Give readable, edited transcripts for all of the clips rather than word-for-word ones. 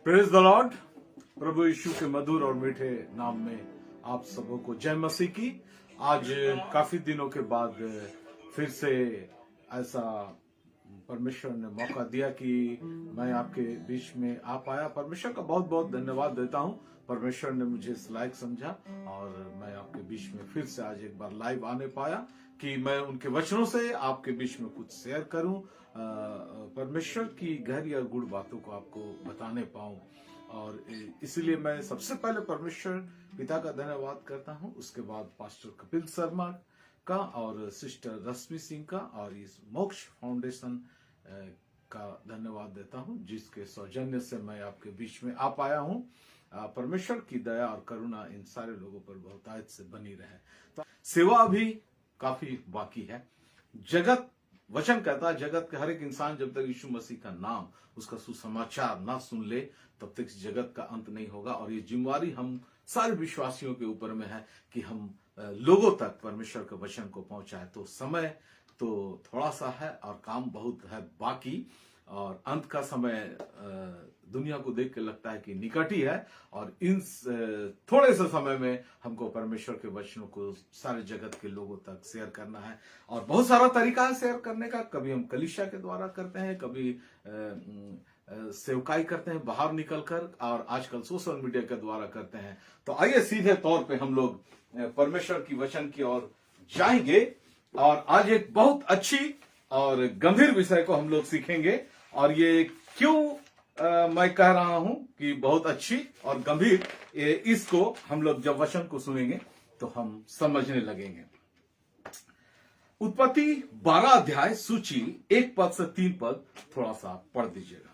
Praise the Lord. प्रभु यीशु के मधुर और मीठे नाम में आप सबों को जय मसीह की। आज काफी दिनों के बाद फिर से ऐसा परमेश्वर ने मौका दिया कि मैं आपके बीच में आ पाया। परमेश्वर का बहुत बहुत धन्यवाद देता हूं। परमेश्वर ने मुझे इस लायक समझा और मैं आपके बीच में फिर से आज एक बार लाइव आने पाया कि मैं उनके वचनों से आपके बीच में कुछ शेयर करूं, परमेश्वर की गहरी और गूढ़ बातों को आपको बताने पाऊं। और इसलिए मैं सबसे पहले परमेश्वर पिता का धन्यवाद करता हूं, उसके बाद पास्टर कपिल शर्मा का और सिस्टर रश्मि सिंह का और इस मोक्ष फाउंडेशन का धन्यवाद देता हूं, जिसके सौजन्य से मैं आपके बीच में आ पाया हूं। परमेश्वर की दया और करुणा इन सारे लोगों पर बहुतायत से बनी रहे। तो सेवा अभी काफी बाकी है। जगत वचन कहता है, जगत के हर एक इंसान जब तक यीशु मसीह का नाम, उसका सुसमाचार ना सुन ले तब तक इस जगत का अंत नहीं होगा। और ये जिम्मेवारी हम सारे विश्वासियों के ऊपर में है कि हम लोगों तक परमेश्वर के वचन को पहुंचाए। तो समय तो थोड़ा सा है और काम बहुत है बाकी, और अंत का समय दुनिया को देख के लगता है कि निकट ही है। और इन थोड़े से समय में हमको परमेश्वर के वचनों को सारे जगत के लोगों तक शेयर करना है। और बहुत सारा तरीका है शेयर करने का। कभी हम कलीसिया के द्वारा करते हैं, कभी सेवकाई करते हैं बाहर निकलकर, और आजकल सोशल मीडिया के द्वारा करते हैं। तो आइए सीधे तौर पे हम लोग परमेश्वर की वचन की ओर जाएंगे और आज एक बहुत अच्छी और गंभीर विषय को हम लोग सीखेंगे। और ये क्यों मैं कह रहा हूं कि बहुत अच्छी और गंभीर, इसको हम लोग जब वचन को सुनेंगे तो हम समझने लगेंगे। उत्पत्ति 12 अध्याय सूची 1 पद से 3 पद थोड़ा सा पढ़ दीजिएगा।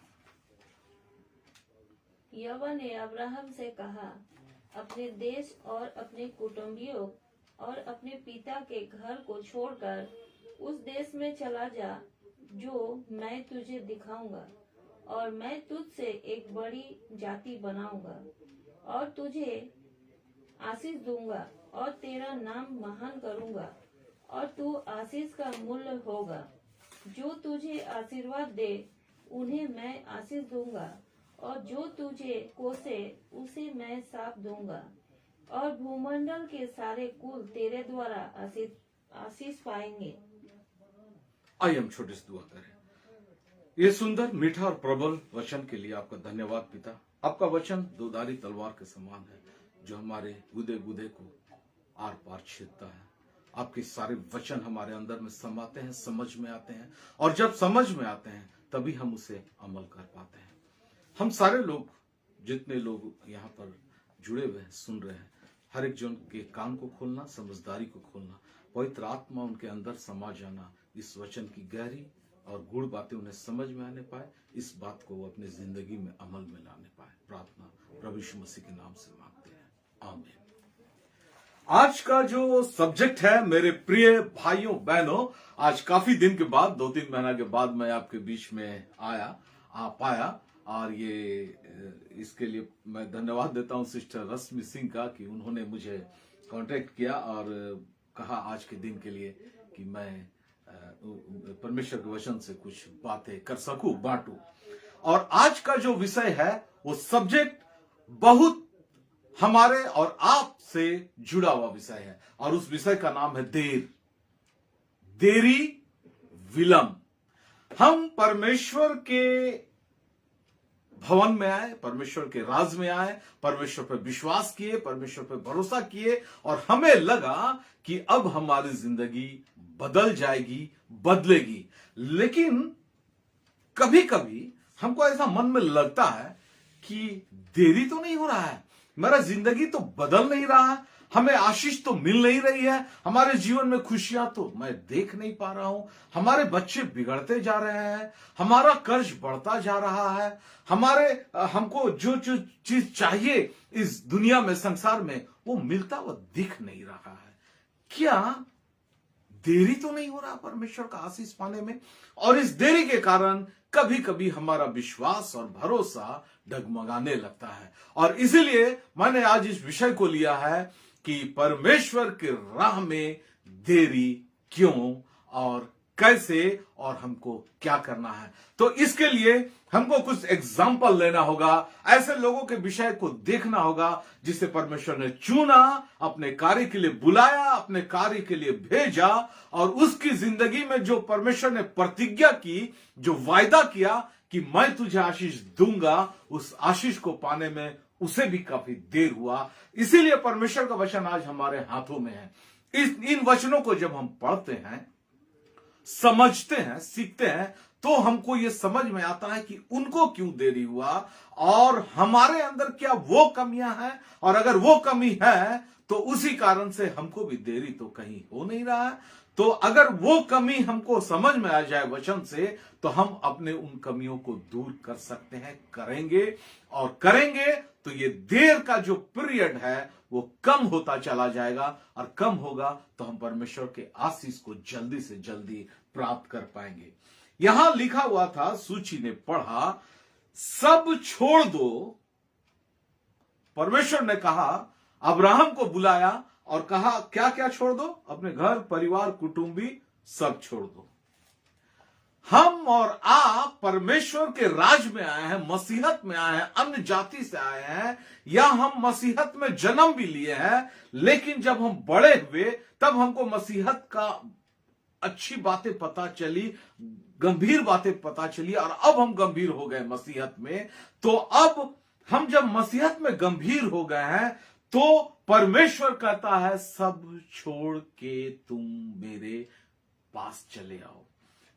यहोवा ने अब्राहम से कहा, अपने देश और अपने कुटुंबियों और अपने पिता के घर को छोड़कर उस देश में चला जा जो मैं तुझे दिखाऊंगा, और मैं तुझसे एक बड़ी जाति बनाऊंगा और तुझे आशीष दूंगा और तेरा नाम महान करूंगा और तू आशीष का मूल्य होगा। जो तुझे आशीर्वाद दे उन्हें मैं आशीष दूंगा, और जो तुझे कोसे उसे मैं शाप दूंगा, और भूमंडल के सारे कुल तेरे द्वारा आशीष पाएंगे। आइए हम छोटे से दुआ करें। ये सुंदर, मीठा और प्रबल वचन के लिए आपका धन्यवाद पिता। आपका वचन दोधारी तलवार के समान है, जो हमारे गुदे गुदे को आर पार छेदता है। आपके सारे वचन हमारे अंदर में समाते हैं, समझ में आते हैं, और जब समझ में आते हैं तभी हम उसे अमल कर पाते हैं। हम सारे लोग, जितने लोग यहाँ पर जुड़े हुए हैं, सुन रहे हैं, हर एक जन के कान को खोलना, समझदारी को खोलना, पवित्र आत्मा उनके अंदर समा जाना, इस वचन की गहरी और गूढ़ बातें उन्हें समझ में आने पाए, इस बात को वो अपनी जिंदगी में अमल में लाने पाए। प्रार्थना प्रभु यीशु मसीह के नाम से मांगते हैं, आमीन। आज का जो सब्जेक्ट है मेरे प्रिय भाइयों बहनों, आज काफी दिन के बाद, 2-3 महीना के बाद मैं आपके बीच में आ पाया। और ये इसके लिए मैं धन्यवाद देता हूं सिस्टर रश्मि सिंह का कि उन्होंने मुझे कांटेक्ट किया और कहा आज के दिन के लिए कि मैं परमेश्वर के वचन से कुछ बातें कर सकूं, बांटूं। और आज का जो विषय है वो सब्जेक्ट बहुत हमारे और आप से जुड़ा हुआ विषय है, और उस विषय का नाम है देरी विलंब। हम परमेश्वर के भवन में आए, परमेश्वर के राज में आए, परमेश्वर पर विश्वास किए, परमेश्वर पर भरोसा किए, और हमें लगा कि अब हमारी जिंदगी बदल जाएगी, बदलेगी। लेकिन कभी कभी हमको ऐसा मन में लगता है कि देरी तो नहीं हो रहा है, मेरा जिंदगी तो बदल नहीं रहा है, हमें आशीष तो मिल नहीं रही है, हमारे जीवन में खुशियां तो मैं देख नहीं पा रहा हूं, हमारे बच्चे बिगड़ते जा रहे हैं, हमारा कर्ज बढ़ता जा रहा है, हमको जो जो चीज चाहिए इस दुनिया में, संसार में, वो मिलता हुआ दिख नहीं रहा है। क्या देरी तो नहीं हो रहा परमेश्वर का आशीष पाने में? और इस देरी के कारण कभी कभी हमारा विश्वास और भरोसा डगमगाने लगता है। और इसीलिए मैंने आज इस विषय को लिया है कि परमेश्वर के राह में देरी क्यों और कैसे और हमको क्या करना है। तो इसके लिए हमको कुछ एग्जाम्पल लेना होगा, ऐसे लोगों के विषय को देखना होगा जिसे परमेश्वर ने चुना, अपने कार्य के लिए बुलाया, अपने कार्य के लिए भेजा, और उसकी जिंदगी में जो परमेश्वर ने प्रतिज्ञा की, जो वायदा किया कि मैं तुझे आशीष दूंगा, उस आशीष को पाने में उसे भी काफी देर हुआ। इसीलिए परमेश्वर का वचन आज हमारे हाथों में है। इन वचनों को जब हम पढ़ते हैं, समझते हैं, सीखते हैं, तो हमको यह समझ में आता है कि उनको क्यों देरी हुआ और हमारे अंदर क्या वो कमियां हैं, और अगर वो कमी है तो उसी कारण से हमको भी देरी तो कहीं हो नहीं रहा है। तो अगर वो कमी हमको समझ में आ जाए वचन से, तो हम अपने उन कमियों को दूर कर सकते हैं, करेंगे, और करेंगे तो ये देर का जो पीरियड है वो कम होता चला जाएगा, और कम होगा तो हम परमेश्वर के आशीष को जल्दी से जल्दी प्राप्त कर पाएंगे। यहां लिखा हुआ था, सूची ने पढ़ा, सब छोड़ दो। परमेश्वर ने कहा, अब्राहम को बुलाया और कहा क्या क्या छोड़ दो? अपने घर परिवार कुटुंबी सब छोड़ दो। हम और आप परमेश्वर के राज में आए हैं, मसीहत में आए हैं, अन्य जाति से आए हैं, या हम मसीहत में जन्म भी लिए हैं, लेकिन जब हम बड़े हुए तब हमको मसीहत का अच्छी बातें पता चली, गंभीर बातें पता चली, और अब हम गंभीर हो गए मसीहत में। तो अब हम जब मसीहत में गंभीर हो गए हैं तो परमेश्वर कहता है, सब छोड़ के तुम मेरे पास चले आओ।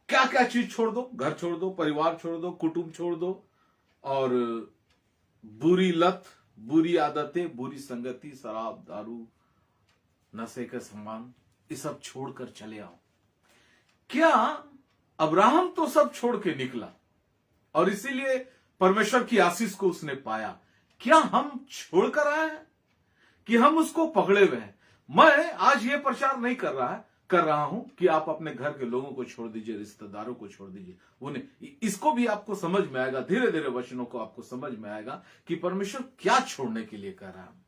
क्या क्या चीज छोड़ दो? घर छोड़ दो, परिवार छोड़ दो, कुटुंब छोड़ दो, और बुरी लत, बुरी आदतें, बुरी संगति, शराब, दारू, नशे के सामान, ये सब छोड़कर चले आओ। क्या अब्राहम तो सब छोड़ के निकला और इसीलिए परमेश्वर की आशीष को उसने पाया। क्या हम छोड़कर आए हैं कि हम उसको पकड़े हुए हैं? मैं आज ये प्रचार नहीं कर रहा हूं कि आप अपने घर के लोगों को छोड़ दीजिए, रिश्तेदारों को छोड़ दीजिए, उन्हें, इसको भी आपको समझ में आएगा, धीरे धीरे वचनों को आपको समझ में आएगा कि परमेश्वर क्या छोड़ने के लिए कर रहा है।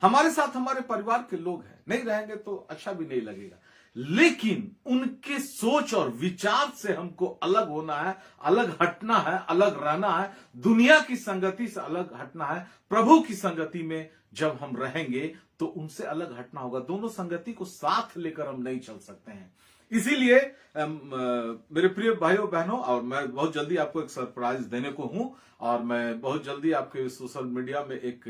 हमारे साथ हमारे परिवार के लोग हैं, नहीं रहेंगे तो अच्छा भी नहीं लगेगा, लेकिन उनके सोच और विचार से हमको अलग होना है, अलग हटना है, अलग रहना है, दुनिया की संगति से अलग हटना है। प्रभु की संगति में जब हम रहेंगे तो उनसे अलग हटना होगा। दोनों संगति को साथ लेकर हम नहीं चल सकते हैं। इसीलिए मेरे प्रिय भाइयों बहनों, और मैं बहुत जल्दी आपको एक सरप्राइज देने को हूं, और मैं बहुत जल्दी आपके सोशल मीडिया में एक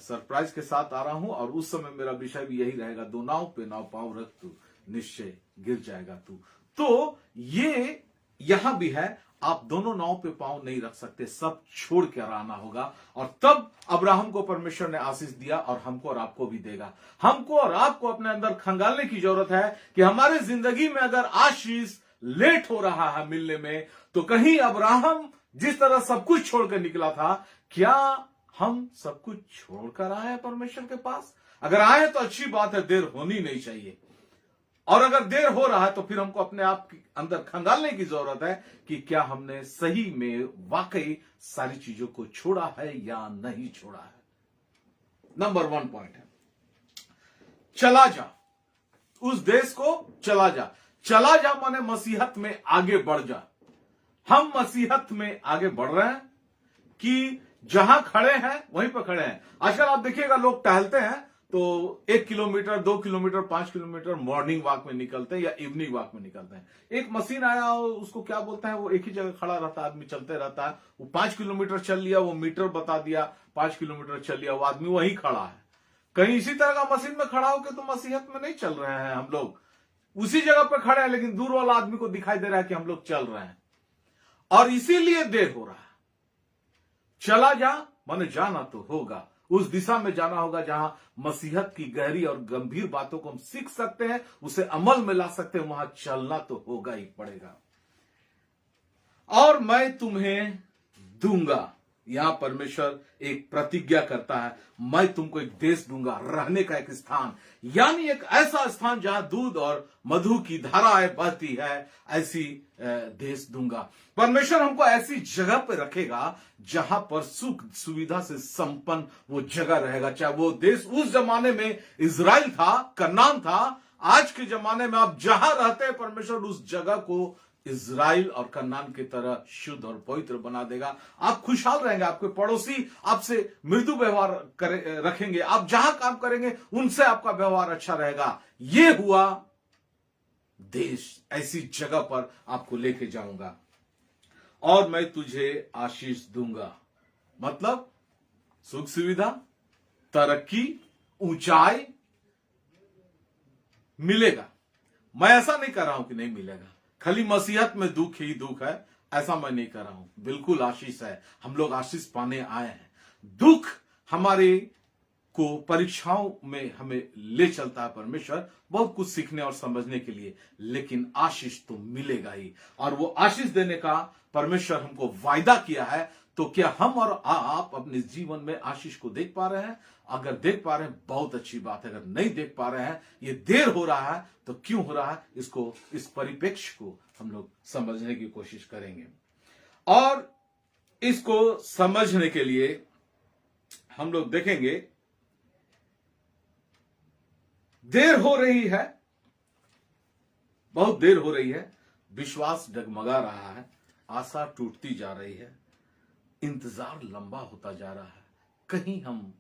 सरप्राइज के साथ आ रहा हूं, और उस समय मेरा विषय भी यही रहेगा, दो नाव पे नाव पांव रख तू, निश्चय गिर जाएगा तू। तो ये यहां भी है, आप दोनों नाव पे पांव नहीं रख सकते, सब छोड़ कर आना होगा। और तब अब्राहम को परमेश्वर ने आशीष दिया, और हमको और आपको भी देगा। हमको और आपको अपने अंदर खंगालने की जरूरत है कि हमारे जिंदगी में अगर आशीष लेट हो रहा है मिलने में, तो कहीं अब्राहम जिस तरह सब कुछ छोड़कर निकला था, क्या हम सब कुछ छोड़कर आए हैं परमेश्वर के पास? अगर आए तो अच्छी बात है, देर होनी नहीं चाहिए। और अगर देर हो रहा है तो फिर हमको अपने आप के अंदर खंगालने की जरूरत है कि क्या हमने सही में वाकई सारी चीजों को छोड़ा है या नहीं छोड़ा है। नंबर 1 पॉइंट है, चला जा, उस देश को चला जा। चला जा माने मसीहत में आगे बढ़ जा। हम मसीहत में आगे बढ़ रहे हैं कि जहां खड़े हैं वहीं पर खड़े हैं। आजकल आप देखिएगा, लोग टहलते हैं तो 1 kilometre, 2 kilometre, 5 kilometre morning walk में निकलते हैं या इवनिंग वॉक में निकलते हैं। एक मशीन आया, उसको क्या बोलते हैं, वो एक ही जगह खड़ा रहता है, आदमी चलते रहता है। वो 5 किलोमीटर चल लिया, वो मीटर बता दिया, 5 किलोमीटर चल लिया, वो आदमी वहीं खड़ा है। कहीं इसी तरह का मशीन में खड़ा होकर तो मसीहत में नहीं चल रहे हैं हम लोग। उसी जगह पर खड़े हैं, लेकिन दूर वाला आदमी को दिखाई दे रहा है कि हम लोग चल रहे हैं, और इसीलिए देर हो रहा है। चला जा माने जाना तो होगा, उस दिशा में जाना होगा जहां मसीहत की गहरी और गंभीर बातों को हम सीख सकते हैं, उसे अमल में ला सकते हैं, वहां चलना तो होगा ही पड़ेगा। और मैं तुम्हें दूंगा, यहां परमेश्वर एक प्रतिज्ञा करता है, मैं तुमको एक देश दूंगा, रहने का एक स्थान, यानी एक ऐसा स्थान जहां दूध और मधु की धाराएं बहती है, ऐसी देश दूंगा। परमेश्वर हमको ऐसी जगह पे रखेगा जहां पर सुख सुविधा से संपन्न वो जगह रहेगा। चाहे वो देश उस जमाने में इजराइल था, कनान था, आज के जमाने में आप जहां रहते हैं, परमेश्वर उस जगह को इजराइल और कनान की तरह शुद्ध और पवित्र बना देगा। आप खुशहाल रहेंगे, आपके पड़ोसी आपसे मृदु व्यवहार रखेंगे, आप जहां काम करेंगे उनसे आपका व्यवहार अच्छा रहेगा। यह हुआ देश, ऐसी जगह पर आपको लेके जाऊंगा और मैं तुझे आशीष दूंगा। मतलब सुख सुविधा, तरक्की, ऊंचाई मिलेगा। मैं ऐसा नहीं कर रहा हूं कि नहीं मिलेगा, खाली मसीहत में दुख ही दुख है, ऐसा मैं नहीं कर रहा हूं। बिल्कुल आशीष है, हम लोग आशीष पाने आए हैं। दुख हमारे को परीक्षाओं में हमें ले चलता है परमेश्वर, बहुत कुछ सीखने और समझने के लिए, लेकिन आशीष तो मिलेगा ही। और वो आशीष देने का परमेश्वर हमको वायदा किया है। तो क्या हम और आप अपने जीवन में आशीष को देख पा रहे हैं? अगर देख पा रहे हैं बहुत अच्छी बात है, अगर नहीं देख पा रहे हैं, ये देर हो रहा है तो क्यों हो रहा है, इसको, इस परिप्रेक्ष्य को हम लोग समझने की कोशिश करेंगे। और इसको समझने के लिए हम लोग देखेंगे, देर हो रही है, बहुत देर हो रही है, विश्वास डगमगा रहा है, आशा टूटती जा रही है, इंतजार लंबा होता जा रहा है। कहीं हम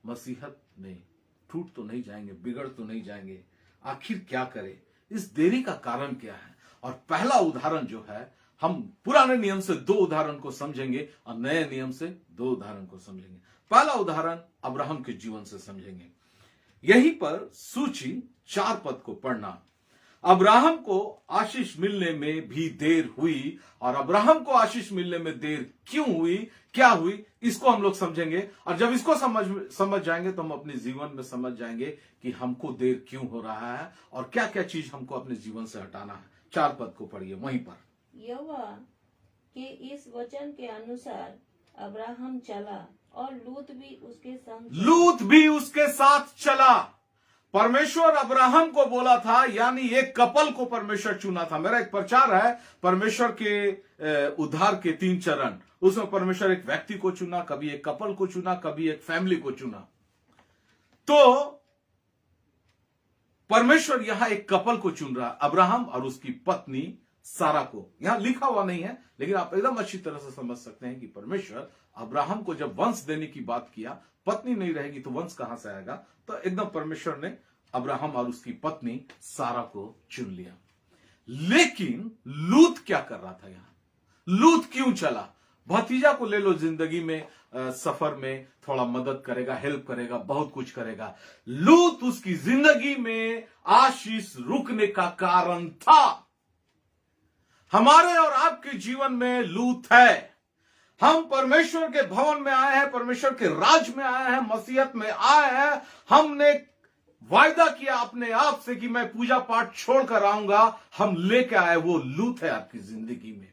मसीहत में टूट तो नहीं जाएंगे, बिगड़ तो नहीं जाएंगे? आखिर क्या करें? इस देरी का कारण क्या है? और पहला उदाहरण जो है, हम पुराने नियम से 2 उदाहरण को समझेंगे और नए नियम से 2 उदाहरण को समझेंगे। पहला उदाहरण अब्राहम के जीवन से समझेंगे। यहीं पर सूची 4 पद को पढ़ना। अब्राहम को आशीष मिलने में भी देर हुई, और अब्राहम को आशीष मिलने में देर क्यों हुई, क्या हुई, इसको हम लोग समझेंगे। और जब इसको समझ जाएंगे तो हम अपने जीवन में समझ जाएंगे कि हमको देर क्यों हो रहा है और क्या क्या चीज हमको अपने जीवन से हटाना है। 4 पद को पढ़िए वहीं पर। यहोवा के इस वचन के अनुसार अब्राहम चला और लूत भी उसके साथ चला। परमेश्वर अब्राहम को बोला था, यानी एक कपल को परमेश्वर चुना था। मेरा एक प्रचार है परमेश्वर के उद्धार के 3 चरण, उसमें परमेश्वर एक व्यक्ति को चुना, कभी एक कपल को चुना, कभी एक फैमिली को चुना। तो परमेश्वर यहां एक कपल को चुन रहा है, अब्राहम और उसकी पत्नी सारा को। यहां लिखा हुआ नहीं है, लेकिन आप एकदम अच्छी तरह से समझ सकते हैं कि परमेश्वर अब्राहम को जब वंश देने की बात किया, पत्नी नहीं रहेगी तो वंश कहां से आएगा, तो एकदम परमेश्वर ने अब्राहम और उसकी पत्नी सारा को चुन लिया। लेकिन लूत क्या कर रहा था यहां? लूत क्यों चला? भतीजा को ले लो, जिंदगी में सफर में थोड़ा मदद करेगा, हेल्प करेगा, बहुत कुछ करेगा। लूत उसकी जिंदगी में आशीष रुकने का कारण था। हमारे और आपके जीवन में लूत है। हम परमेश्वर के भवन में आए हैं, परमेश्वर के राज में आए हैं, मसीहत में आए हैं। हमने वायदा किया अपने आप से कि मैं पूजा पाठ छोड़कर आऊंगा, हम लेके आए, वो लूत है आपकी जिंदगी में।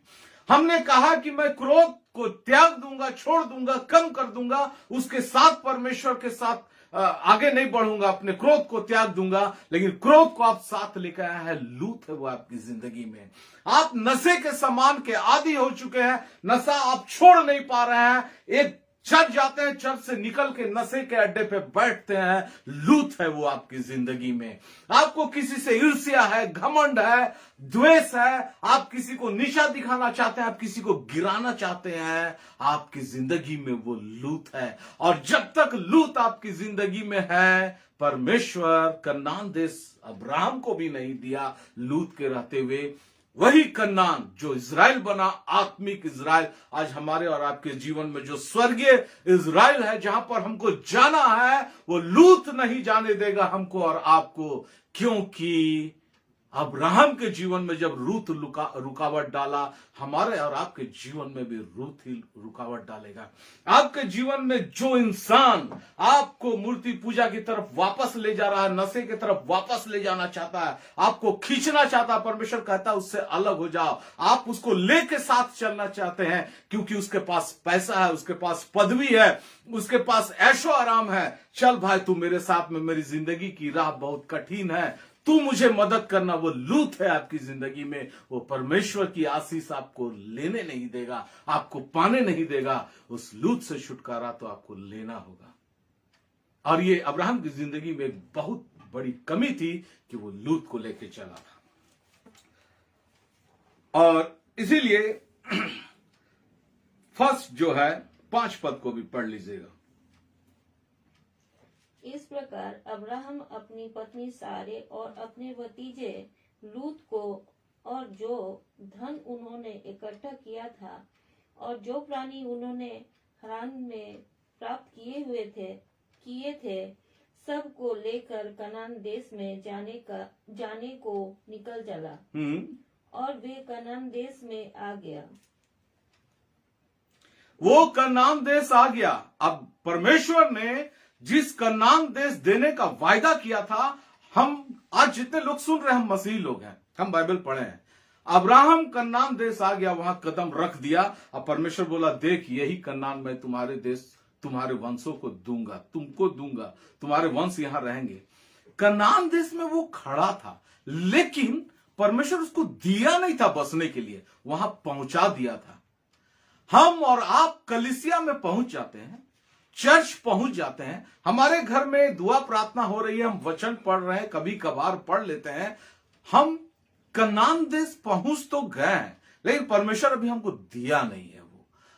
हमने कहा कि मैं क्रोध को त्याग दूंगा, छोड़ दूंगा, कम कर दूंगा, उसके साथ परमेश्वर के साथ आगे नहीं बढ़ूंगा, अपने क्रोध को त्याग दूंगा, लेकिन क्रोध को आप साथ लेकर आए हैं, लूत है वो आपकी जिंदगी में। आप नशे के सामान के आदी हो चुके हैं, नशा आप छोड़ नहीं पा रहे हैं, एक चर्च जाते हैं, चर्च से निकल के नशे के अड्डे पे बैठते हैं, लूत है वो आपकी जिंदगी में। आपको किसी से ईर्ष्या है, घमंड है, द्वेष है, आप किसी को नीचा दिखाना चाहते हैं, आप किसी को गिराना चाहते हैं, आपकी जिंदगी में वो लूत है। और जब तक लूत आपकी जिंदगी में है, परमेश्वर कनान देश अब्राहम को भी नहीं दिया लूत के रहते हुए। वही कनान जो इजराइल बना, आत्मिक इजराइल, आज हमारे और आपके जीवन में जो स्वर्गीय इजराइल है, जहां पर हमको जाना है, वो लूत नहीं जाने देगा हमको और आपको। क्योंकि अब्राहम के जीवन में जब रूत रुकावट डाला, हमारे और आपके जीवन में भी रूत ही रुकावट डालेगा। आपके जीवन में जो इंसान आपको मूर्ति पूजा की तरफ वापस ले जा रहा है, नशे की तरफ वापस ले जाना चाहता है, आपको खींचना चाहता है, परमेश्वर कहता है उससे अलग हो जाओ। आप उसको लेके साथ चलना चाहते हैं क्योंकि उसके पास पैसा है, उसके पास पदवी है, उसके पास ऐशो आराम है। चल भाई, तू मेरे साथ में, मेरी जिंदगी की राह बहुत कठिन है, तू मुझे मदद करना। वो लूत है आपकी जिंदगी में। वो परमेश्वर की आशीष आपको लेने नहीं देगा, आपको पाने नहीं देगा। उस लूत से छुटकारा तो आपको लेना होगा। और ये अब्राहम की जिंदगी में एक बहुत बड़ी कमी थी कि वो लूत को लेके चला था। और इसीलिए फर्स्ट जो है 5 पद को भी पढ़ लीजिएगा। इस प्रकार अब्राहम अपनी पत्नी सारे और अपने भतीजे लूत को और जो धन उन्होंने इकट्ठा किया था और जो प्राणी उन्होंने हरान में प्राप्त किए थे सबको लेकर कनान देश में जाने को निकल चला और वे कनान देश में आ गया। वो कनान देश आ गया। अब परमेश्वर ने जिस कनान देश देने का वायदा किया था, हम आज जितने लोग सुन रहे हैं हम मसीही लोग हैं, हम बाइबल पढ़े हैं। अब्राहम कनान देश आ गया, वहां कदम रख दिया और परमेश्वर बोला देख यही कनान मैं तुम्हारे देश तुम्हारे वंशों को दूंगा, तुमको दूंगा, तुम्हारे वंश यहां रहेंगे। कनान देश में वो खड़ा था, लेकिन परमेश्वर उसको दिया नहीं था बसने के लिए, वहां पहुंचा दिया था। हम और आप कलीसिया में पहुंच जाते हैं, चर्च पहुंच जाते हैं, हमारे घर में दुआ प्रार्थना हो रही है, हम वचन पढ़ रहे हैं, कभी कभार पढ़ लेते हैं, हम कनान देश पहुंच तो गए, लेकिन परमेश्वर अभी हमको दिया नहीं है।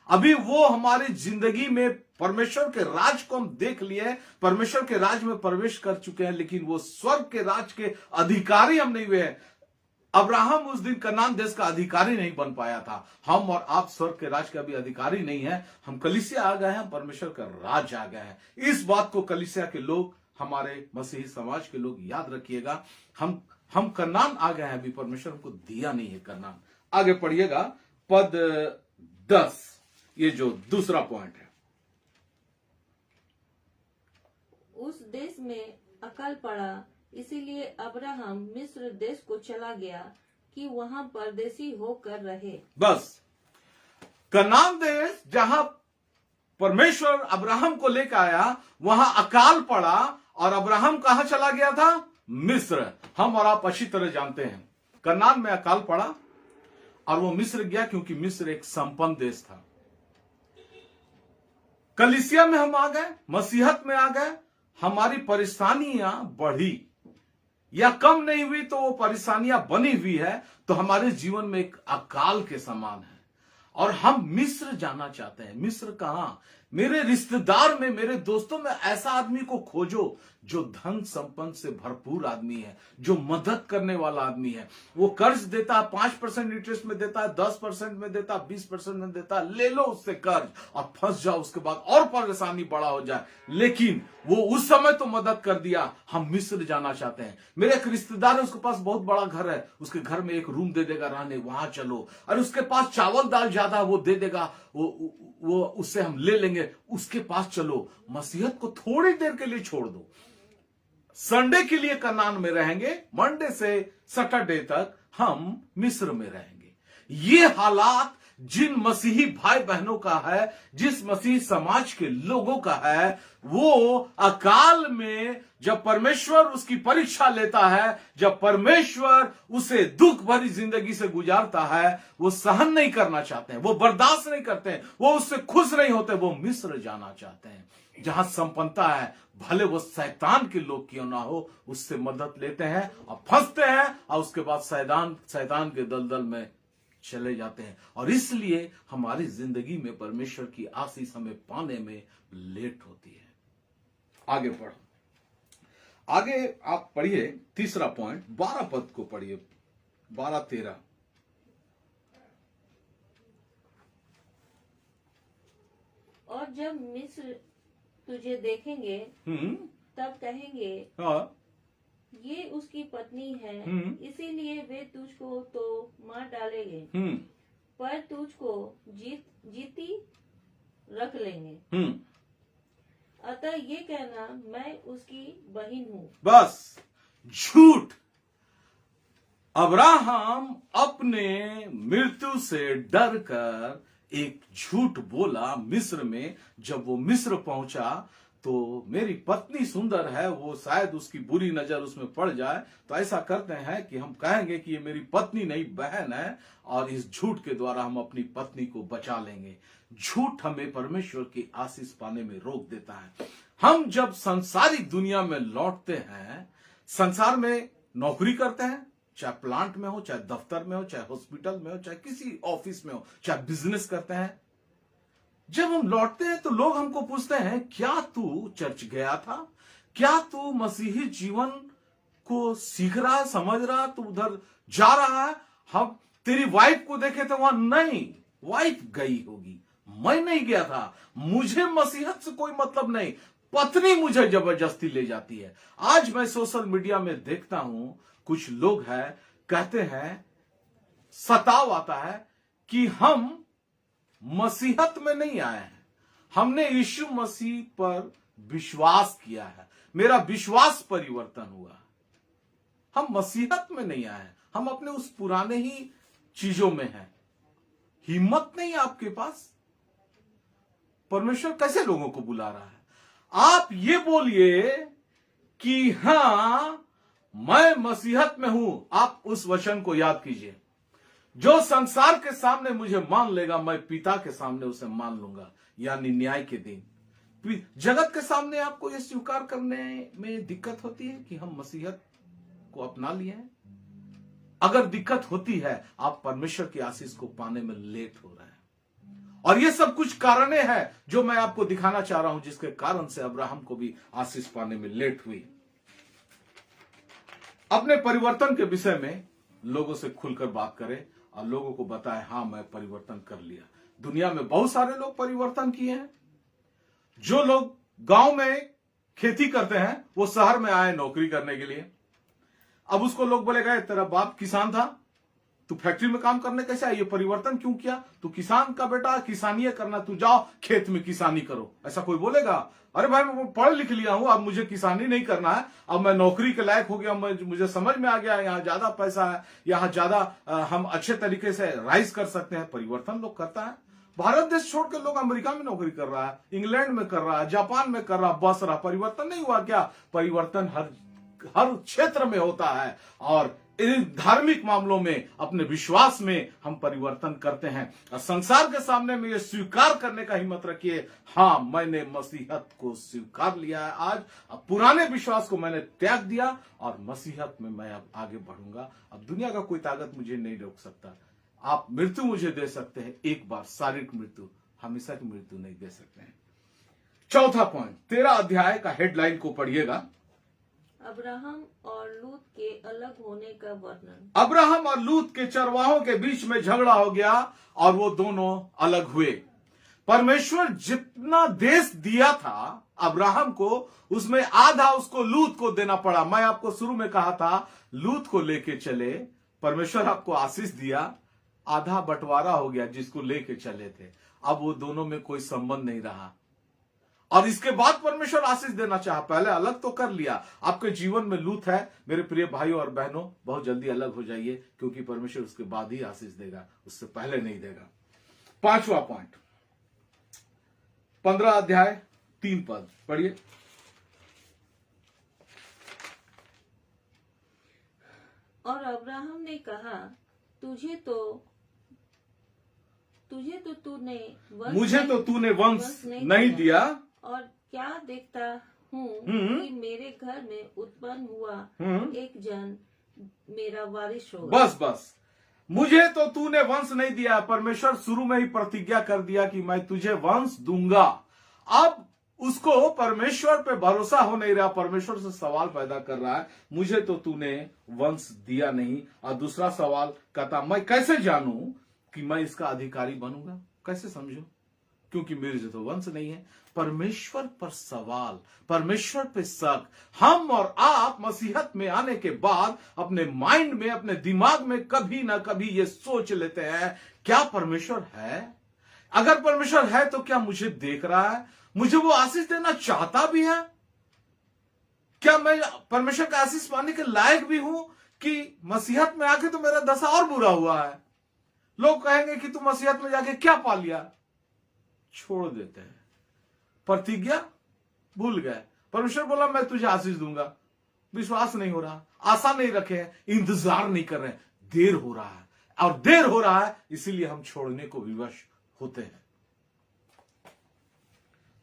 अभी वो हमारी जिंदगी में परमेश्वर के राज को हम देख लिए, परमेश्वर के राज में प्रवेश कर चुके हैं, लेकिन वो स्वर्ग के राज के अधिकारी हम नहीं हुए हैं। अब्राहम उस दिन कनान देश का अधिकारी नहीं बन पाया था। हम और आप स्वर्ग के राज के अभी अधिकारी नहीं है, हम कलीसिया आ गए हैं, परमेश्वर का राज आ गया है। इस बात को कलीसिया के लोग, हमारे मसीही समाज के लोग याद रखिएगा। हम कनान आ गए हैं, अभी परमेश्वर हमको दिया नहीं है कनान। आगे पढ़िएगा पद 10, ये जो दूसरा पॉइंट है। उस देश में अकाल पड़ा, इसीलिए अब्राहम मिस्र देश को चला गया कि वहां परदेशी होकर रहे। बस कनान देश जहां परमेश्वर अब्राहम को लेकर आया, वहां अकाल पड़ा और अब्राहम कहां चला गया था? मिस्र। हम और आप अच्छी तरह जानते हैं कनान में अकाल पड़ा और वो मिस्र गया, क्योंकि मिस्र एक संपन्न देश था। कलीसिया में हम आ गए, मसीहत में आ गए, हमारी परेशानियां बढ़ी या कम नहीं हुई, तो वो परेशानियां बनी हुई है, तो हमारे जीवन में एक अकाल के समान है और हम मिस्र जाना चाहते हैं। मिस्र कहां? मेरे रिश्तेदार में, मेरे दोस्तों में ऐसा आदमी को खोजो जो धन संपन्न से भरपूर आदमी है, जो मदद करने वाला आदमी है। वो कर्ज देता है, 5% इंटरेस्ट में देता है, 10% में देता है, 20% में देता है। ले लो उससे कर्ज और फंस जाओ, उसके बाद और परेशानी बड़ा हो जाए, लेकिन वो उस समय तो मदद कर दिया। हम मिस्र जाना चाहते हैं। मेरे एक रिश्तेदार है, उसके पास बहुत बड़ा घर है, उसके घर में एक रूम दे देगा रहने, वहां चलो। और उसके पास चावल दाल ज्यादा वो दे देगा, वो उससे हम ले लेंगे, उसके पास चलो। मसीहत को थोड़ी देर के लिए छोड़ दो, संडे के लिए कनान में रहेंगे, मंडे से सैटरडे तक हम मिस्र में रहेंगे। ये हालात जिन मसीही भाई बहनों का है, जिस मसीही समाज के लोगों का है, वो अकाल में जब परमेश्वर उसकी परीक्षा लेता है, जब परमेश्वर उसे दुख भरी जिंदगी से गुजारता है, वो सहन नहीं करना चाहते हैं, वो बर्दाश्त नहीं करते हैं, वो उससे खुश नहीं होते, वो मिस्र जाना चाहते हैं जहां संपन्नता है। भले वो शैतान के लोग क्यों ना हो, उससे मदद लेते हैं और फंसते हैं और उसके बाद शैतान के दलदल में चले जाते हैं। और इसलिए हमारी जिंदगी में परमेश्वर की आशीष हमें पाने में लेट होती है। आगे पढ़ो, आगे आप पढ़िए तीसरा पॉइंट, 12 पद को पढ़िए, 12-13। और जब मिस्र तुझे देखेंगे तब कहेंगे हाँ, ये उसकी पत्नी है, इसीलिए वे तुझको तो मार डालेंगे, पर तुझको जीती रख लेंगे। अतः ये कहना मैं उसकी बहन हूँ। बस झूठ। अब्राहम अपने मृत्यु से डर कर एक झूठ बोला मिस्र में। जब वो मिस्र पहुंचा तो मेरी पत्नी सुंदर है, वो शायद उसकी बुरी नजर उसमें पड़ जाए, तो ऐसा करते हैं कि हम कहेंगे कि ये मेरी पत्नी नहीं बहन है, और इस झूठ के द्वारा हम अपनी पत्नी को बचा लेंगे। झूठ हमें परमेश्वर की आशीष पाने में रोक देता है। हम जब संसारिक दुनिया में लौटते हैं संसार में नौकरी करते हैं, चाहे प्लांट में हो, चाहे दफ्तर में हो, चाहे हॉस्पिटल में हो, चाहे किसी ऑफिस में हो, चाहे बिजनेस करते हैं, जब हम लौटते हैं तो लोग हमको पूछते हैं, क्या तू चर्च गया था? क्या तू मसीही जीवन को सीख रहा है, समझ रहा, तू उधर जा रहा है? हम तेरी वाइफ को देखे थे वहां, नहीं, वाइफ गई होगी, मैं नहीं गया था, मुझे मसीहत से कोई मतलब नहीं, पत्नी मुझे जबरदस्ती ले जाती है। आज मैं सोशल मीडिया में देखता हूं, कुछ लोग हैं, कहते हैं, सताव आता है कि हम मसीहत में नहीं आए हैं, हमने यीशु मसीह पर विश्वास किया है, मेरा विश्वास परिवर्तन हुआ, हम मसीहत में नहीं आए हैं, हम अपने उस पुराने ही चीजों में हैं। हिम्मत नहीं है आपके पास? परमेश्वर कैसे लोगों को बुला रहा है? आप ये बोलिए कि हां मैं मसीहत में हूं। आप उस वचन को याद कीजिए, जो संसार के सामने मुझे मान लेगा, मैं पिता के सामने उसे मान लूंगा, यानी न्याय के दिन। जगत के सामने आपको यह स्वीकार करने में दिक्कत होती है कि हम मसीहत को अपना लिए हैं? अगर दिक्कत होती है, आप परमेश्वर की आशीष को पाने में लेट हो रहे हैं। और ये सब कुछ कारणें हैं जो मैं आपको दिखाना चाह रहा हूं, जिसके कारण से अब्राहम को भी आशीष पाने में लेट हुई। अपने परिवर्तन के विषय में लोगों से खुलकर बात करें और लोगों को बताएं, हां मैं परिवर्तन कर लिया। दुनिया में बहुत सारे लोग परिवर्तन किए हैं। जो लोग गांव में खेती करते हैं, वो शहर में आए नौकरी करने के लिए। अब उसको लोग बोलेगा, तेरा बाप किसान था, तू फैक्ट्री में काम करने कैसे आया? ये परिवर्तन क्यों किया? तू किसान का बेटा, किसानी करना, तू जाओ खेत में किसानी करो। ऐसा कोई बोलेगा? अरे भाई मैं पढ़ लिख लिया हूं, अब मुझे किसानी नहीं करना है, अब मैं नौकरी के लायक हो गया, मुझे समझ में आ गया यहाँ ज्यादा पैसा है, यहाँ ज्यादा हम अच्छे तरीके से राइज कर सकते हैं। परिवर्तन लोग करता है। भारत देश छोड़ के लोग अमेरिका में नौकरी कर रहा है, इंग्लैंड में कर रहा है, जापान में कर रहा, बस रहा। परिवर्तन नहीं हुआ क्या? परिवर्तन हर क्षेत्र में होता है। और इन धार्मिक मामलों में, अपने विश्वास में हम परिवर्तन करते हैं। और संसार के सामने में ये स्वीकार करने का हिम्मत रखिए, हां मैंने मसीहत को स्वीकार लिया है। आज अब पुराने विश्वास को मैंने त्याग दिया और मसीहत में मैं अब आगे बढ़ूंगा। अब दुनिया का कोई ताकत मुझे नहीं रोक सकता। आप मृत्यु मुझे दे सकते हैं एक बार, शारीरिक मृत्यु, हमेशा की मृत्यु नहीं दे सकते हैं। चौथा पॉइंट, 13 अध्याय का हेडलाइन को पढ़िएगा, अब्राहम और लूत के अलग होने का वर्णन। अब्राहम और लूत के चरवाहों के बीच में झगड़ा हो गया और वो दोनों अलग हुए। परमेश्वर जितना देश दिया था अब्राहम को, उसमें आधा उसको लूत को देना पड़ा। मैं आपको शुरू में कहा था, लूत को लेके चले, परमेश्वर आपको आशीष दिया, आधा बंटवारा हो गया जिसको लेके चले थे। अब वो दोनों में कोई संबंध नहीं रहा और इसके बाद परमेश्वर आशीष देना चाहा। पहले अलग तो कर लिया। आपके जीवन में लूत है, मेरे प्रिय भाइयों और बहनों, बहुत जल्दी अलग हो जाइए, क्योंकि परमेश्वर उसके बाद ही आशीष देगा, उससे पहले नहीं देगा। पांचवा पॉइंट, 15 अध्याय 3 पद पढ़िए। और अब्राहम ने कहा, मुझे तो तूने वंश नहीं दिया, और क्या देखता हूँ कि मेरे घर में उत्पन्न हुआ एक जन मेरा वारिस होगा। बस मुझे तो तूने वंश नहीं दिया। परमेश्वर शुरू में ही प्रतिज्ञा कर दिया कि मैं तुझे वंश दूंगा। अब उसको परमेश्वर पे भरोसा हो नहीं रहा, परमेश्वर से सवाल पैदा कर रहा है, मुझे तो तूने वंश दिया नहीं। और दूसरा सवाल कहता, मैं कैसे जानूं कि मैं इसका अधिकारी बनूंगा? कैसे समझूं? क्योंकि मेरे जो तो वंश नहीं है। परमेश्वर पर सवाल, परमेश्वर पे शक। हम और आप मसीहत में आने के बाद अपने माइंड में, अपने दिमाग में कभी ना कभी ये सोच लेते हैं, क्या परमेश्वर है? अगर परमेश्वर है तो क्या मुझे देख रहा है? मुझे वो आशीष देना चाहता भी है? क्या मैं परमेश्वर का आशीष पाने के लायक भी हूं कि मसीहत में आके तो मेरा दशा और बुरा हुआ है? लोग कहेंगे कि तू मसीहत में जाके क्या पा लिया? छोड़ देते हैं। प्रतिज्ञा भूल गए। परमेश्वर बोला मैं तुझे आशीष दूंगा, विश्वास नहीं हो रहा, आशा नहीं रखे हैं, इंतजार नहीं कर रहे हैं, देर हो रहा है। और देर हो रहा है इसीलिए हम छोड़ने को विवश होते हैं।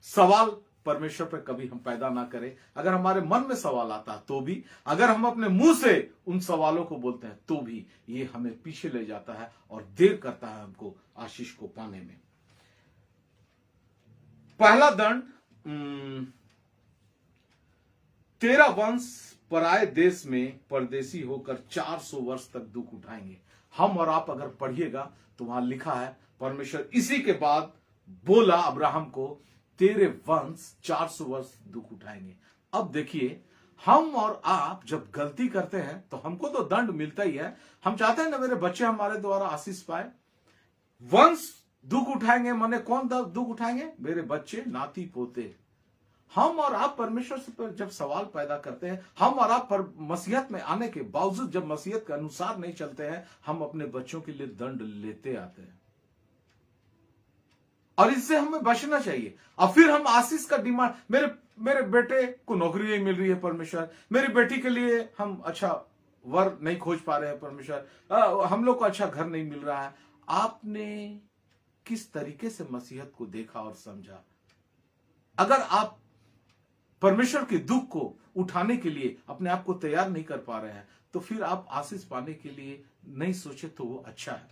सवाल परमेश्वर पे कभी हम पैदा ना करें। अगर हमारे मन में सवाल आता है तो भी, अगर हम अपने मुंह से उन सवालों को बोलते हैं तो भी, ये हमें पीछे ले जाता है और देर करता है हमको आशीष को पाने में। पहला दंड, तेरा वंश पराये देश में परदेसी होकर 400 वर्ष तक दुख उठाएंगे। हम और आप अगर पढ़िएगा तो वहां लिखा है, परमेश्वर इसी के बाद बोला अब्राहम को, तेरे वंश 400 वर्ष दुख उठाएंगे। अब देखिए, हम और आप जब गलती करते हैं तो हमको तो दंड मिलता ही है। हम चाहते हैं ना मेरे बच्चे हमारे द्वारा आशीष पाए। वंश दुख उठाएंगे माने कौन दुख उठाएंगे? मेरे बच्चे, नाती पोते। हम और आप परमेश्वर से पर जब सवाल पैदा करते हैं, हम और आप पर मसीहत में आने के बावजूद जब मसीहत के अनुसार नहीं चलते हैं, हम अपने बच्चों के लिए दंड लेते आते हैं और इससे हमें बचना चाहिए। और फिर हम आशीष का डिमांड, मेरे बेटे को नौकरी नहीं मिल रही है परमेश्वर, मेरी बेटी के लिए हम अच्छा वर नहीं खोज पा रहे हैं परमेश्वर, हम लोग को अच्छा घर नहीं मिल रहा है। आपने किस तरीके से मसीहत को देखा और समझा? अगर आप परमेश्वर के दुख को उठाने के लिए अपने आप को तैयार नहीं कर पा रहे हैं तो फिर आप आशीष पाने के लिए नहीं सोचे तो वो अच्छा है।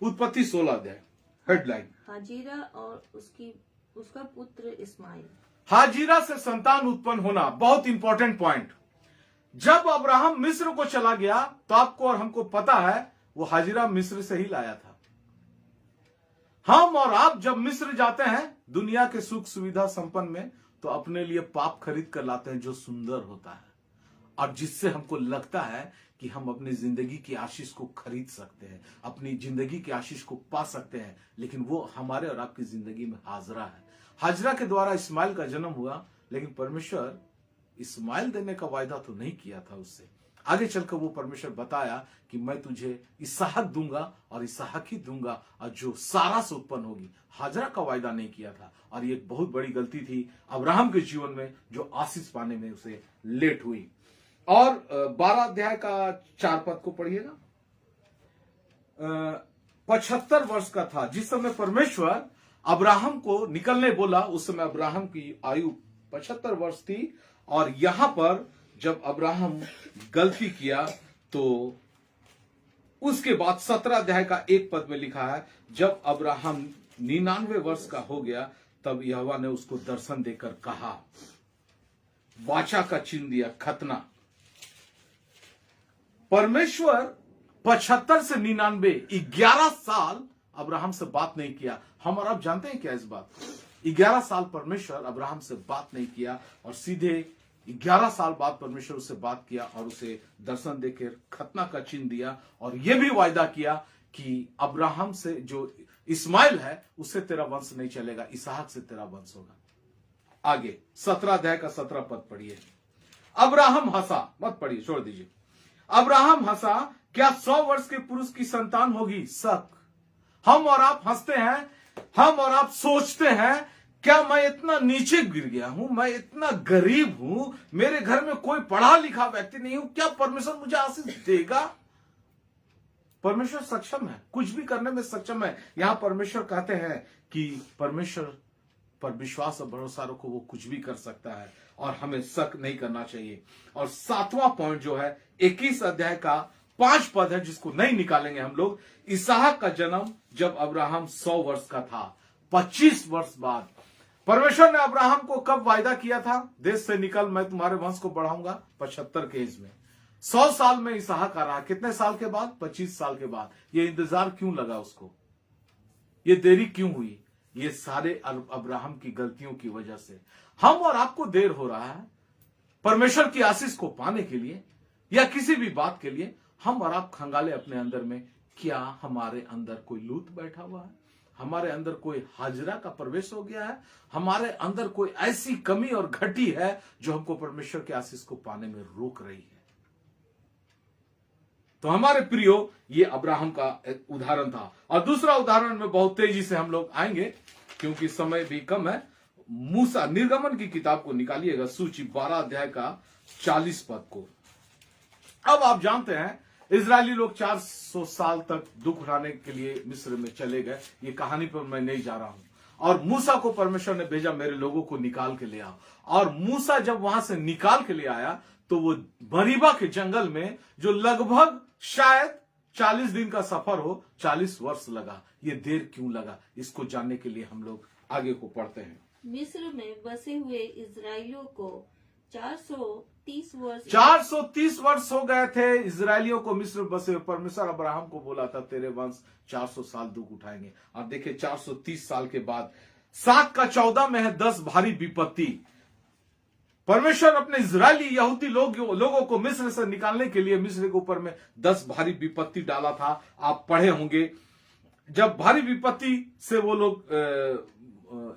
उत्पत्ति 16 अध्याय, हेडलाइन, हाजिरा और उसका पुत्र इस्माइल। हाजिरा से संतान उत्पन्न होना, बहुत इंपॉर्टेंट पॉइंट। जब अब्राहम मिस्र को चला गया तो आपको और हमको पता है वो हाजिरा मिस्र से ही लाया था। हम और आप जब मिस्र जाते हैं दुनिया के सुख सुविधा संपन्न में, तो अपने लिए पाप खरीद कर लाते हैं जो सुंदर होता है और जिससे हमको लगता है कि हम अपनी जिंदगी की आशीष को खरीद सकते हैं, अपनी जिंदगी की आशीष को पा सकते हैं। लेकिन वो हमारे और आपकी जिंदगी में हाजरा है। हाजरा के द्वारा इस्माइल का जन्म हुआ, लेकिन परमेश्वर इस्माइल देने का वायदा तो नहीं किया था उससे। आगे चलकर वो परमेश्वर बताया कि मैं तुझे इसहाक दूंगा और इसहाक ही दूंगा और जो सारा से उत्पन्न होगी। हाजरा का वायदा नहीं किया था और ये एक बहुत बड़ी गलती थी अब्राहम के जीवन में जो आशीष पाने में उसे लेट हुई। और 12 अध्याय का 4 पद को पढ़िएगा। 75 वर्ष का था जिस समय परमेश्वर अब्राहम को निकलने बोला। उस समय अब्राहम की आयु 75 वर्ष थी। और यहां पर जब अब्राहम गलती किया तो उसके बाद 17 अध्याय का 1 पद में लिखा है, जब अब्राहम 99 वर्ष का हो गया तब यहोवा ने उसको दर्शन देकर कहा, वाचा का चिन्ह दिया, खतना। परमेश्वर 75 से 99 11 साल अब्राहम से बात नहीं किया। हम और आप जानते हैं क्या इस बात? 11 साल परमेश्वर अब्राहम से बात नहीं किया और सीधे 11 साल बाद परमेश्वर उससे बात किया और उसे दर्शन देकर खतना का चिन्ह दिया और यह भी वायदा किया कि अब्राहम से जो इस्माइल है उससे तेरा वंश नहीं चलेगा, इसहाक से तेरा वंश होगा। आगे 17 अध्याय का 17 पद पढ़िए। अब्राहम हंसा, मत पढ़िए, छोड़ दीजिए। अब्राहम हंसा, क्या 100 वर्ष के पुरुष की संतान होगी? शक। हम और आप हंसते हैं, हम और आप सोचते हैं, क्या मैं इतना नीचे गिर गया हूं, मैं इतना गरीब हूं, मेरे घर में कोई पढ़ा लिखा व्यक्ति नहीं हूं, क्या परमेश्वर मुझे आशीष देगा? परमेश्वर सक्षम है, कुछ भी करने में सक्षम है। यहां परमेश्वर कहते हैं कि परमेश्वर पर विश्वास और भरोसा रखो, वो कुछ भी कर सकता है और हमें शक नहीं करना चाहिए। और 7वां पॉइंट जो है 21 अध्याय का 5 पद है जिसको नहीं निकालेंगे हम लोग। इसहाक का जन्म जब अब्राहम 100 वर्ष का था, 25 वर्ष बाद। परमेश्वर ने अब्राहम को कब वायदा किया था? देश से निकल, मैं तुम्हारे वंश को बढ़ाऊंगा। 75 के एज में 100 साल में इसहाक आ रहा। कितने साल के बाद? 25 साल के बाद। ये इंतजार क्यों लगा उसको? ये देरी क्यों हुई? ये सारे अब्राहम की गलतियों की वजह से हम और आपको देर हो रहा है परमेश्वर की आशीष को पाने के लिए या किसी भी बात के लिए। हम और आप खंगाले अपने अंदर में, क्या हमारे अंदर कोई लूत बैठा हुआ है? हमारे अंदर कोई हाजरा का प्रवेश हो गया है? हमारे अंदर कोई ऐसी कमी और घटी है जो हमको परमेश्वर के आशीष को पाने में रोक रही है? तो हमारे प्रियो, ये अब्राहम का एक उदाहरण था। और दूसरा उदाहरण में बहुत तेजी से हम लोग आएंगे क्योंकि समय भी कम है। मूसा, निर्गमन की किताब को निकालिएगा, सूची 12 अध्याय का 40 पद को। अब आप जानते हैं इजरायली लोग 400 साल तक दुख उठाने के लिए मिस्र में चले गए। ये कहानी पर मैं नहीं जा रहा हूं। और मूसा को परमेश्वर ने भेजा, मेरे लोगों को निकाल के ले आओ। और मूसा जब वहां से निकाल के ले आया तो वो मरीबा के जंगल में, जो लगभग शायद 40 दिन का सफर हो, 40 वर्ष लगा। ये देर क्यों लगा, इसको जानने के लिए हम लोग आगे को पढ़ते हैं। मिस्र में बसे हुए इजराइलियों को 430 वर्ष हो गए थे इजरायलियों को मिस्र में बसे हुए। परमेश्वर अब्राहम को बोला था तेरे वंश 400 साल दुख उठाएंगे। और देखिए 430 साल के बाद 7 का 14 में है 10 भारी विपत्ति। परमेश्वर अपने इजरायली यहूदी लोगों को मिस्र से निकालने के लिए मिस्र के ऊपर में 10 भारी विपत्ति डाला था। आप पढ़े होंगे, जब भारी विपत्ति से वो लोग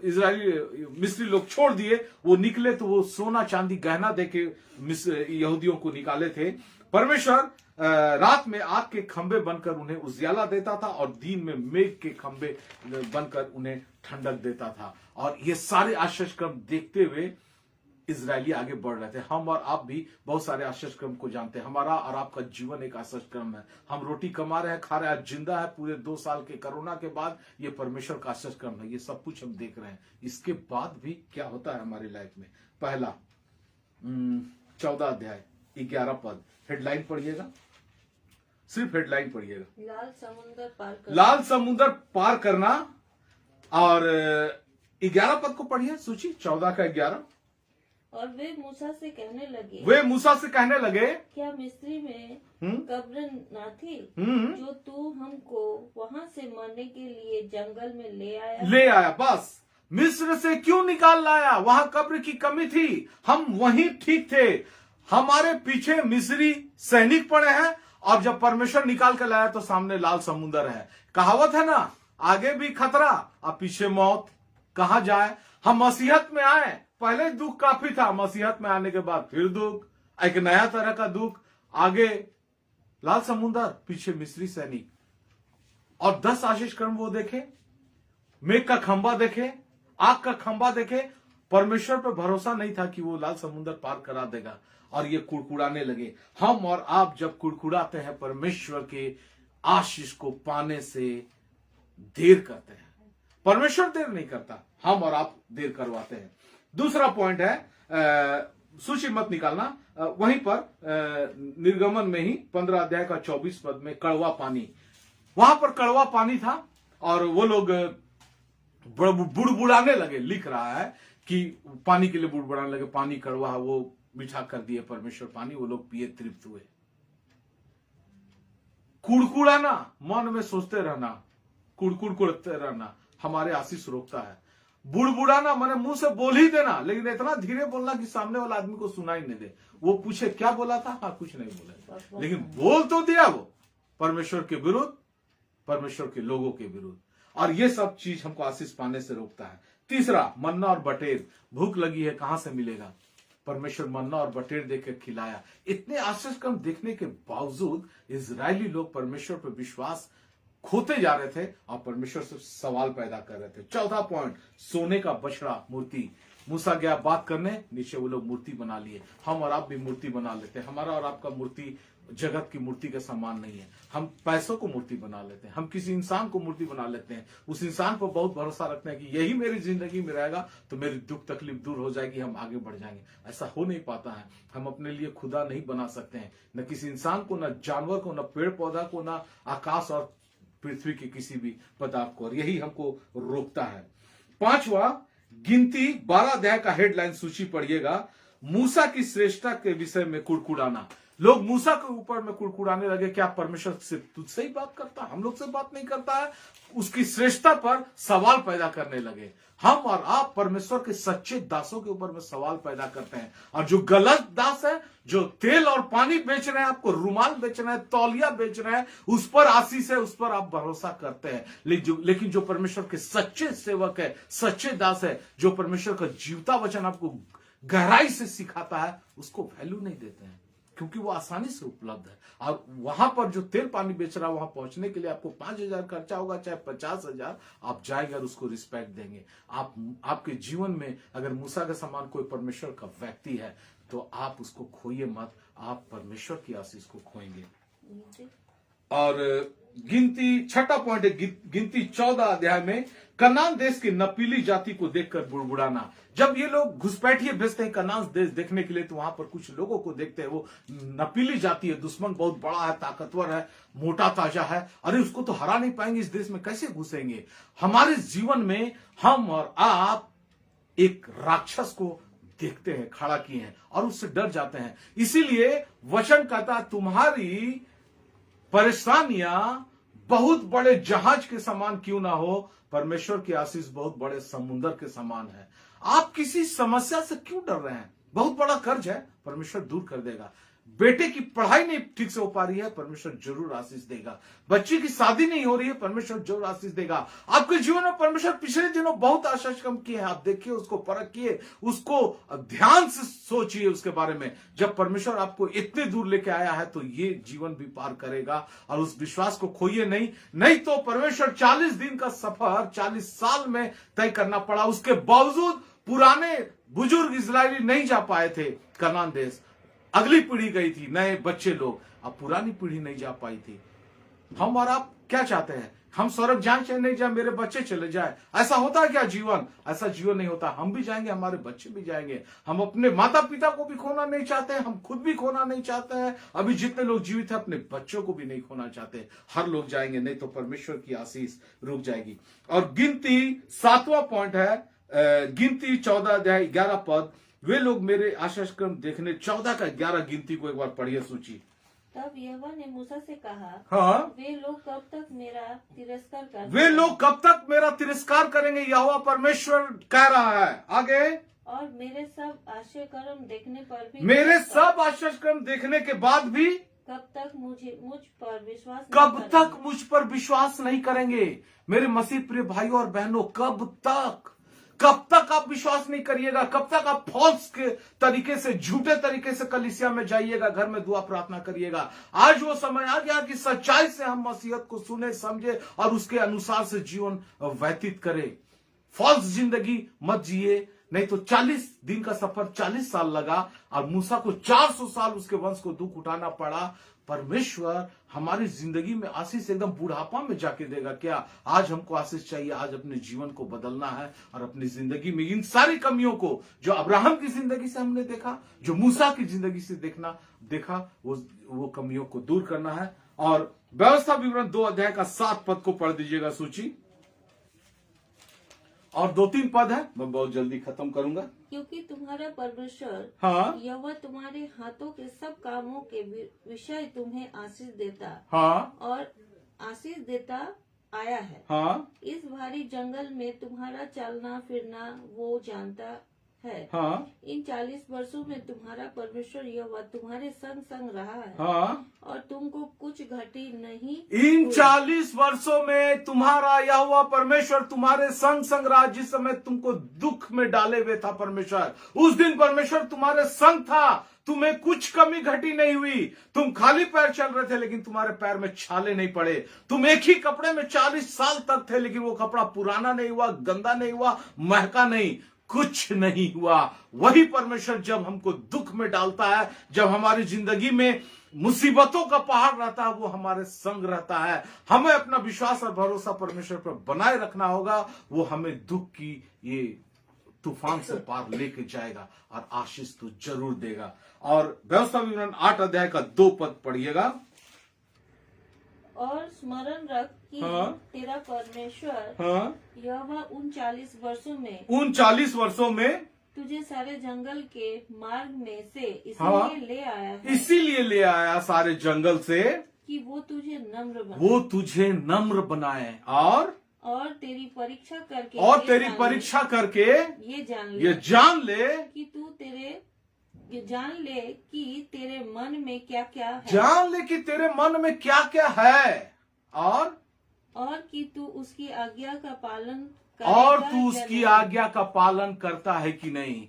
इजरायली मिस्री लोग छोड़ दिए, वो निकले तो वो सोना चांदी गहना देके यहूदियों को निकाले थे। परमेश्वर रात में आग के खंबे बनकर उन्हें उजियाला देता था और दिन में मेघ के खंबे बनकर उन्हें ठंडक देता था। और ये सारे आश्चर्य क्रम देखते हुए इजरायली आगे बढ़ रहे थे। हम और आप भी बहुत सारे आश्चर्य क्रम को जानते हैं। हमारा और आपका जीवन एक आश्चर्य क्रम है। हम रोटी कमा रहे हैं, खा रहे हैं, जिंदा है। पूरे 2 साल के कोरोना के बाद ये परमेश्वर का आश्चर्य क्रम है। ये सब कुछ हम देख रहे हैं। इसके बाद भी क्या होता है हमारी लाइफ में। पहला 14 अध्याय 11 पद, हेडलाइन पढ़िएगा, सिर्फ हेडलाइन पढ़िएगा। लाल समुद्र पार करना। और 11 पद को पढ़िए, सूची 14 का 11। और वे मूसा से कहने लगे, क्या मिस्री में कब्र ना थी जो तू हमको वहां से मरने के लिए जंगल में ले आया। बस मिस्र से क्यों निकाल लाया, वहां कब्र की कमी थी, हम वहीं ठीक थे। हमारे पीछे मिस्री सैनिक पड़े हैं और जब परमेश्वर निकाल कर लाया तो सामने लाल समुद्र है। कहावत है ना, आगे भी खतरा और पीछे मौत, कहां जाए। हम मसीहत में आए, पहले दुख काफी था, मसीहत में आने के बाद फिर दुख, एक नया तरह का दुख। आगे लाल समुद्र, पीछे मिस्री सैनिक। और 10 आशीष क्रम वो देखे, मेघ का खंबा देखे, आग का खंबा देखे। परमेश्वर पर भरोसा नहीं था कि वो लाल समुद्र पार करा देगा और ये कुड़कुड़ाने लगे। हम और आप जब कुड़कुड़ाते हैं, परमेश्वर के आशीष को पाने से देर करते हैं। परमेश्वर देर नहीं करता, हम और आप देर करवाते हैं। दूसरा पॉइंट है, सूची मत निकालना, वहीं पर निर्गमन में ही 15 अध्याय का 24 पद में कड़वा पानी, वहां पर कड़वा पानी था और वो लोग बुड़बुड़ाने लगे। लिख रहा है कि पानी के लिए बुड़बुड़ाने लगे, पानी कड़वा है, वो मीठा कर दिए परमेश्वर पानी, वो लोग पिए, तृप्त हुए। कुड़कुड़ाना, मन में सोचते रहना, कुड़कुड़ करते रहना हमारे आशीष रोकता है। बुड़बुड़ाना माने मुंह से बोल ही देना, लेकिन इतना धीरे बोलना कि सामने वाला आदमी को सुनाई नहीं दे। वो पूछे क्या बोला था, हाँ कुछ नहीं बोला, लेकिन बोल तो दिया वो परमेश्वर के विरुद्ध, परमेश्वर के लोगों के विरुद्ध। और ये सब चीज हमको आशीष पाने से रोकता है। तीसरा, मन्ना और बटेर। भूख लगी है, कहां से मिलेगा। परमेश्वर मन्ना और बटेर देकर खिलाया। इतने आश्चर्य क्रम देखने के बावजूद इजरायली लोग परमेश्वर पर विश्वास खोते जा रहे थे और परमेश्वर से सवाल पैदा कर रहे थे। चौथा पॉइंट, सोने का बछड़ा, मूर्ति। मूसा गया बात करने, नीचे वो लोग मूर्ति बना लिए। हम और आप भी मूर्ति बना लेते हैं। हमारा और आपका मूर्ति जगत की मूर्ति के समान नहीं है। हम पैसों को मूर्ति बना लेते हैं, हम किसी इंसान को मूर्ति बना लेते हैं। उस इंसान पर बहुत भरोसा रखते हैं कि यही मेरी जिंदगी में रहेगा तो मेरी दुख तकलीफ दूर हो जाएगी, हम आगे बढ़ जाएंगे। ऐसा हो नहीं पाता है। हम अपने लिए खुदा नहीं बना सकते हैं, न किसी इंसान को, न जानवर को, न पेड़ पौधा को, न आकाश और पृथ्वी के किसी भी पदार्थ को। और यही हमको रोकता है। पांचवा, गिनती 12 अध्याय का हेडलाइन सूची पढ़िएगा, मूसा की श्रेष्ठता के विषय में कुड़कुड़ाना। लोग मूसा के ऊपर में कुड़कुड़ाने लगे, क्या परमेश्वर से तुझसे ही बात करता, हम लोग से बात नहीं करता है। उसकी श्रेष्ठता पर सवाल पैदा करने लगे। हम और आप परमेश्वर के सच्चे दासों के ऊपर में सवाल पैदा करते हैं। और जो गलत दास है, जो तेल और पानी बेच रहे हैं, आपको रुमाल बेच रहे हैं, तौलिया बेच रहे हैं, उस पर आशीष है, उस पर आप भरोसा करते हैं। लेकिन जो परमेश्वर के सच्चे सेवक है, सच्चे दास है, जो परमेश्वर का जीवता वचन आपको गहराई से सिखाता है, उसको वैल्यू नहीं देते हैं, क्योंकि वो आसानी से उपलब्ध है। और वहां पर जो तेल पानी बेच रहा है, वहां पहुंचने के लिए आपको 5,000 खर्चा होगा, चाहे 50,000, आप जाएंगे और उसको रिस्पेक्ट देंगे। आपके जीवन में अगर मूसा के समान कोई परमेश्वर का व्यक्ति है तो आप उसको खोइए मत, आप परमेश्वर की आशीष को खोएंगे। और गिनती छठा पॉइंट है गिनती 14 अध्याय में कनान देश की नपीली जाति को देखकर बुड़बुड़ाना। जब ये लोग घुसपैठिए भेजते हैं कनान देश देखने के लिए तो वहां पर कुछ लोगों को देखते हैं वो नपीली जाति है, दुश्मन बहुत बड़ा है, ताकतवर है, मोटा ताजा है, अरे उसको तो हरा नहीं पाएंगे, इस देश में कैसे घुसेंगे। हमारे जीवन में हम और आप एक राक्षस को देखते हैं, खड़ा किए हैं और उससे डर जाते हैं। इसीलिए वचन कहता तुम्हारी परेशानियां बहुत बड़े जहाज के समान क्यों ना हो, परमेश्वर की आशीष बहुत बड़े समुद्र के समान है। आप किसी समस्या से क्यों डर रहे हैं? बहुत बड़ा कर्ज है, परमेश्वर दूर कर देगा। बेटे की पढ़ाई नहीं ठीक से हो पा रही है, परमेश्वर जरूर आशीष देगा। बच्ची की शादी नहीं हो रही है, परमेश्वर जरूर आशीष देगा। आपके जीवन में परमेश्वर पिछले दिनों बहुत आशीष कम किए हैं, आप देखिए, उसको परखिए, उसको ध्यान से सोचिए उसके बारे में। जब परमेश्वर आपको इतने दूर लेके आया है तो ये जीवन भी पार करेगा और उस विश्वास को खोइए नहीं तो परमेश्वर 40 दिन का सफर 40 साल में तय करना पड़ा। उसके बावजूद पुराने बुजुर्ग इजरायली नहीं जा पाए थे कनान देश, अगली पीढ़ी गई थी, नए बच्चे लोग, अब पुरानी पीढ़ी नहीं जा पाई थी। हम और आप क्या चाहते हैं? हम स्वर्ग जाए चाहे नहीं जाए, मेरे बच्चे चले जाए, ऐसा होता है क्या जीवन? ऐसा जीवन नहीं होता। हम भी जाएंगे, हमारे बच्चे भी जाएंगे। हम अपने माता पिता को भी खोना नहीं चाहते हैं, हम खुद भी खोना नहीं चाहते हैं। अभी जितने लोग जीवित हैं अपने बच्चों को भी नहीं खोना चाहते। हर लोग जाएंगे, नहीं तो परमेश्वर की आशीष रुक जाएगी। और गिनती 7वां पॉइंट है गिनती 14 अध्याय 11 पद, वे लोग मेरे आशीष क्रम देखने। 14 का 11 गिनती को एक बार पढ़िए सूची। तब यहोवा ने मूसा से कहा, हाँ, वे लोग कब तक मेरा तिरस्कार करेंगे? वे लोग कब तक मेरा तिरस्कार करेंगे? यहोवा परमेश्वर कह रहा है। आगे, और मेरे सब आश्चर्य कर्म देखने पर भी, मेरे सब आश्चर्य कर्म देखने के बाद भी कब तक मुझ पर विश्वास नहीं कब करेंगे? तक मुझ पर विश्वास नहीं करेंगे? मेरे मसीह प्रिय भाइयों और बहनों, कब तक आप विश्वास नहीं करिएगा? कब तक आप फॉल्स के तरीके से, झूठे तरीके से कलीसिया में जाइएगा, घर में दुआ प्रार्थना करिएगा? आज वो समय आ गया कि सच्चाई से हम मसीहत को सुने, समझे और उसके अनुसार से जीवन व्यतीत करें। फॉल्स जिंदगी मत जिए, नहीं तो 40 दिन का सफर 40 साल लगा और मूसा को 400 साल उसके वंश को दुख उठाना पड़ा। परमेश्वर हमारी जिंदगी में आशीष एकदम बुढ़ापा में जाके देगा क्या? आज हमको आशीष चाहिए, आज अपने जीवन को बदलना है और अपनी जिंदगी में इन सारी कमियों को जो अब्राहम की जिंदगी से हमने देखा, जो मूसा की जिंदगी से देखा वो कमियों को दूर करना है। और व्यवस्था विवरण 2 अध्याय का 7 पद को पढ़ दीजिएगा सूची, और 2-3 पद है, मैं बहुत जल्दी खत्म करूंगा। क्योंकि तुम्हारा परमेश्वर हाँ, यहोवा तुम्हारे हाथों के सब कामों के विषय तुम्हें आशीष देता हाँ, और आशीष देता आया है। हाँ, इस भारी जंगल में तुम्हारा चलना फिरना वो जानता है। हाँ, इन 40 वर्षों में तुम्हारा परमेश्वर यहोवा तुम्हारे संग संग रहा है, हाँ। और तुमको कुछ घटी नहीं। इन 40 वर्षों में तुम्हारा यहोवा परमेश्वर तुम्हारे संग संग रहा। जिस समय तुमको दुख में डाले हुए था परमेश्वर, उस दिन परमेश्वर तुम्हारे संग था, तुम्हें कुछ कमी घटी नहीं हुई। तुम खाली पैर चल रहे थे लेकिन तुम्हारे पैर में छाले नहीं पड़े। तुम एक ही कपड़े में 40 साल तक थे लेकिन वो कपड़ा पुराना नहीं हुआ, गंदा नहीं हुआ, महका नहीं, कुछ नहीं हुआ। वही परमेश्वर जब हमको दुख में डालता है, जब हमारी जिंदगी में मुसीबतों का पहाड़ रहता है, वो हमारे संग रहता है। हमें अपना विश्वास और भरोसा परमेश्वर पर बनाए रखना होगा। वो हमें दुख की ये तूफान से पार लेके जाएगा और आशीष तो जरूर देगा। और व्यवस्था विवरण 8 अध्याय का 2 पद पढ़िएगा। और स्मरण रख कि हाँ, तेरा परमेश्वर हाँ, यहोवा उन 40 वर्षों में तुझे सारे जंगल के मार्ग में से हाँ, इसीलिए ले आया है, इसीलिए ले आया सारे जंगल से कि वो तुझे नम्र बनाए और तेरी परीक्षा करके ये जान ले कि तेरे मन में क्या क्या है, जान ले कि तेरे मन में क्या क्या है, और कि तू उसकी आज्ञा का पालन आज्ञा का पालन करता है कि नहीं।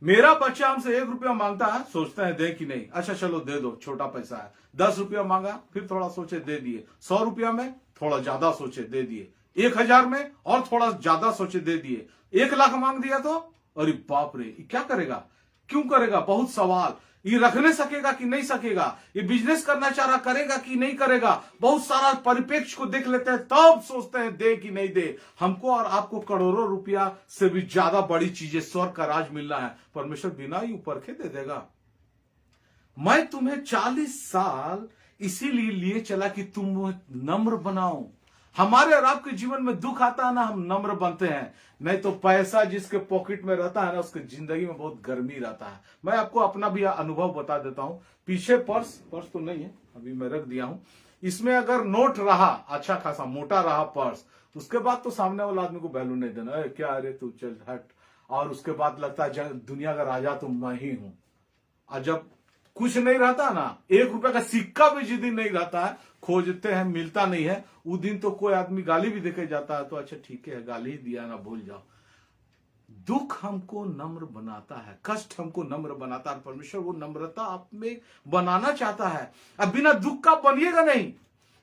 मेरा बच्चा हमसे 1 रुपया मांगता है, सोचते हैं दे कि नहीं, अच्छा चलो दे दो, छोटा पैसा है। 10 रुपया मांगा, फिर थोड़ा सोचे दे दिए। 100 रुपया में थोड़ा ज्यादा सोचे दे दिए। 1000 में और थोड़ा ज्यादा सोचे दे दिए। 1 लाख मांग दिया तो अरे बाप रे, क्या करेगा, क्यों करेगा? बहुत सवाल। ये रखने सकेगा कि नहीं सकेगा, ये बिजनेस करना चाह रहा करेगा कि नहीं करेगा, बहुत सारा परिप्रेक्ष्य को देख लेते हैं, तब सोचते हैं दे कि नहीं दे। हमको और आपको करोड़ों रुपया से भी ज्यादा बड़ी चीजें, स्वर्ग का राज मिलना है, परमेश्वर बिना ही परखे दे देगा। मैं तुम्हें 40 साल इसीलिए लिए चला कि तुम नम्र बनाओ। हमारे और आपके जीवन में दुख आता है ना, हम नम्र बनते हैं, नहीं तो पैसा जिसके पॉकेट में रहता है ना, उसकी जिंदगी में बहुत गर्मी रहता है। मैं आपको अपना भी अनुभव बता देता हूं। पीछे पर्स तो नहीं है, अभी मैं रख दिया हूं। इसमें अगर नोट रहा अच्छा खासा मोटा रहा पर्स, उसके बाद तो सामने वाला आदमी को वैल्यू नहीं देना, क्या अरे तू चल हट, और उसके बाद लगता है दुनिया का राजा तो मैं ही हूं। और जब कुछ नहीं रहता ना, 1 रुपए का सिक्का भी जिस दिन नहीं रहता है, खोजते हैं मिलता नहीं है, उस दिन तो कोई आदमी गाली भी देके जाता है तो अच्छा ठीक है गाली ही दिया ना, भूल जाओ। दुख हमको नम्र बनाता है, कष्ट हमको नम्र बनाता है। परमेश्वर वो नम्रता आप में बनाना चाहता है। अब बिना दुख का बनिएगा नहीं।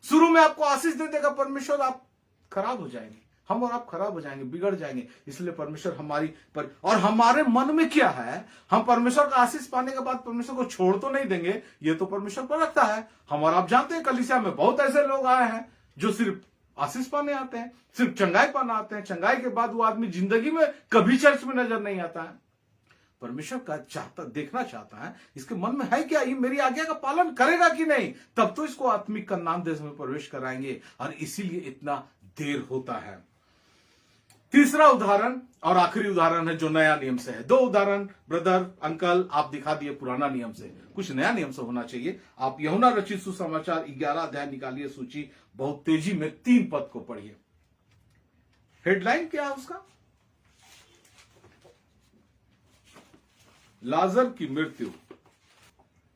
शुरू में आपको आशीष दे देगा परमेश्वर, आप खराब हो जाएंगे, हम और आप खराब हो जाएंगे, बिगड़ जाएंगे। इसलिए परमेश्वर और हमारे मन में क्या है, हम परमेश्वर का आशीष पाने के बाद परमेश्वर को छोड़ तो नहीं देंगे, ये तो परमेश्वर पर रखता है। हम और आप जानते हैं कलीसिया में बहुत ऐसे लोग आए हैं जो सिर्फ आशीष पाने आते हैं, सिर्फ चंगाई पाने आते हैं, चंगाई के बाद वो आदमी जिंदगी में कभी चर्च में नजर नहीं आता है। परमेश्वर का देखना चाहता है इसके मन में है क्या, ये मेरी आज्ञा का पालन करेगा कि नहीं, तब तो इसको आत्मिक कनान देश में प्रवेश कराएंगे, और इसीलिए इतना देर होता है। तीसरा उदाहरण और आखिरी उदाहरण है जो नया नियम से है। 2 उदाहरण ब्रदर अंकल आप दिखा दिए पुराना नियम से, कुछ नया नियम से होना चाहिए। आप यूहन्ना रचित सुसमाचार 11 अध्याय निकालिए सूची, बहुत तेजी में 3 पद को पढ़िए। हेडलाइन क्या है उसका? लाजर की मृत्यु।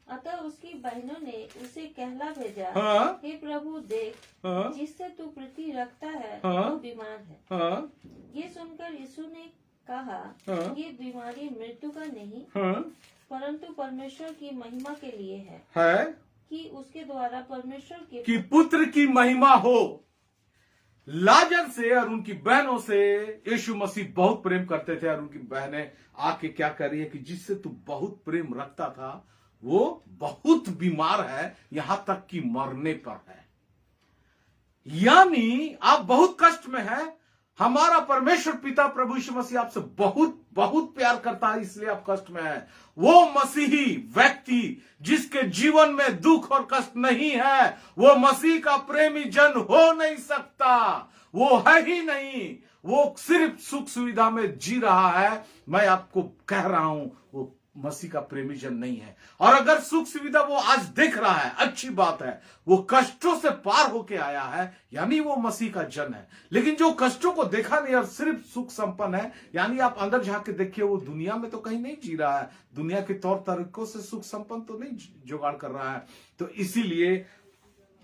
अतः उसकी बहनों ने उसे कहला भेजा, हाँ? हे प्रभु देख, हाँ? जिससे तू प्रीति रखता है हाँ? वो बीमार है। हाँ? ये सुनकर यीशु ने कहा, हाँ? ये बीमारी मृत्यु का नहीं, हाँ? परंतु परमेश्वर की महिमा के लिए है, कि उसके द्वारा परमेश्वर के कि पुत्र की महिमा हो। लाजर से और उनकी बहनों से यीशु मसीह बहुत प्रेम करते थे, और उनकी बहनें आके क्या कर रही है कि जिससे तू बहुत प्रेम रखता था वो बहुत बीमार है, यहां तक कि मरने पर है। यानी आप बहुत कष्ट में हैं, हमारा परमेश्वर पिता प्रभु यीशु मसीह आपसे बहुत बहुत प्यार करता है, इसलिए आप कष्ट में हैं। वो मसीही व्यक्ति जिसके जीवन में दुख और कष्ट नहीं है, वो मसीह का प्रेमी जन हो नहीं सकता, वो है ही नहीं। वो सिर्फ सुख सुविधा में जी रहा है। मैं आपको कह रहा हूं वो मसीह का प्रेमी जन नहीं है। और अगर सुख सुविधा वो आज देख रहा है, अच्छी बात है, वो कष्टों से पार होके आया है, यानी वो मसीह का जन है। लेकिन जो कष्टों को देखा नहीं और सिर्फ सुख संपन्न है, यानी आप अंदर झांक के देखिए, वो दुनिया में तो कहीं नहीं जी रहा है, दुनिया के तौर तरीकों से सुख संपन्न तो नहीं जुगाड़ कर रहा है। तो इसीलिए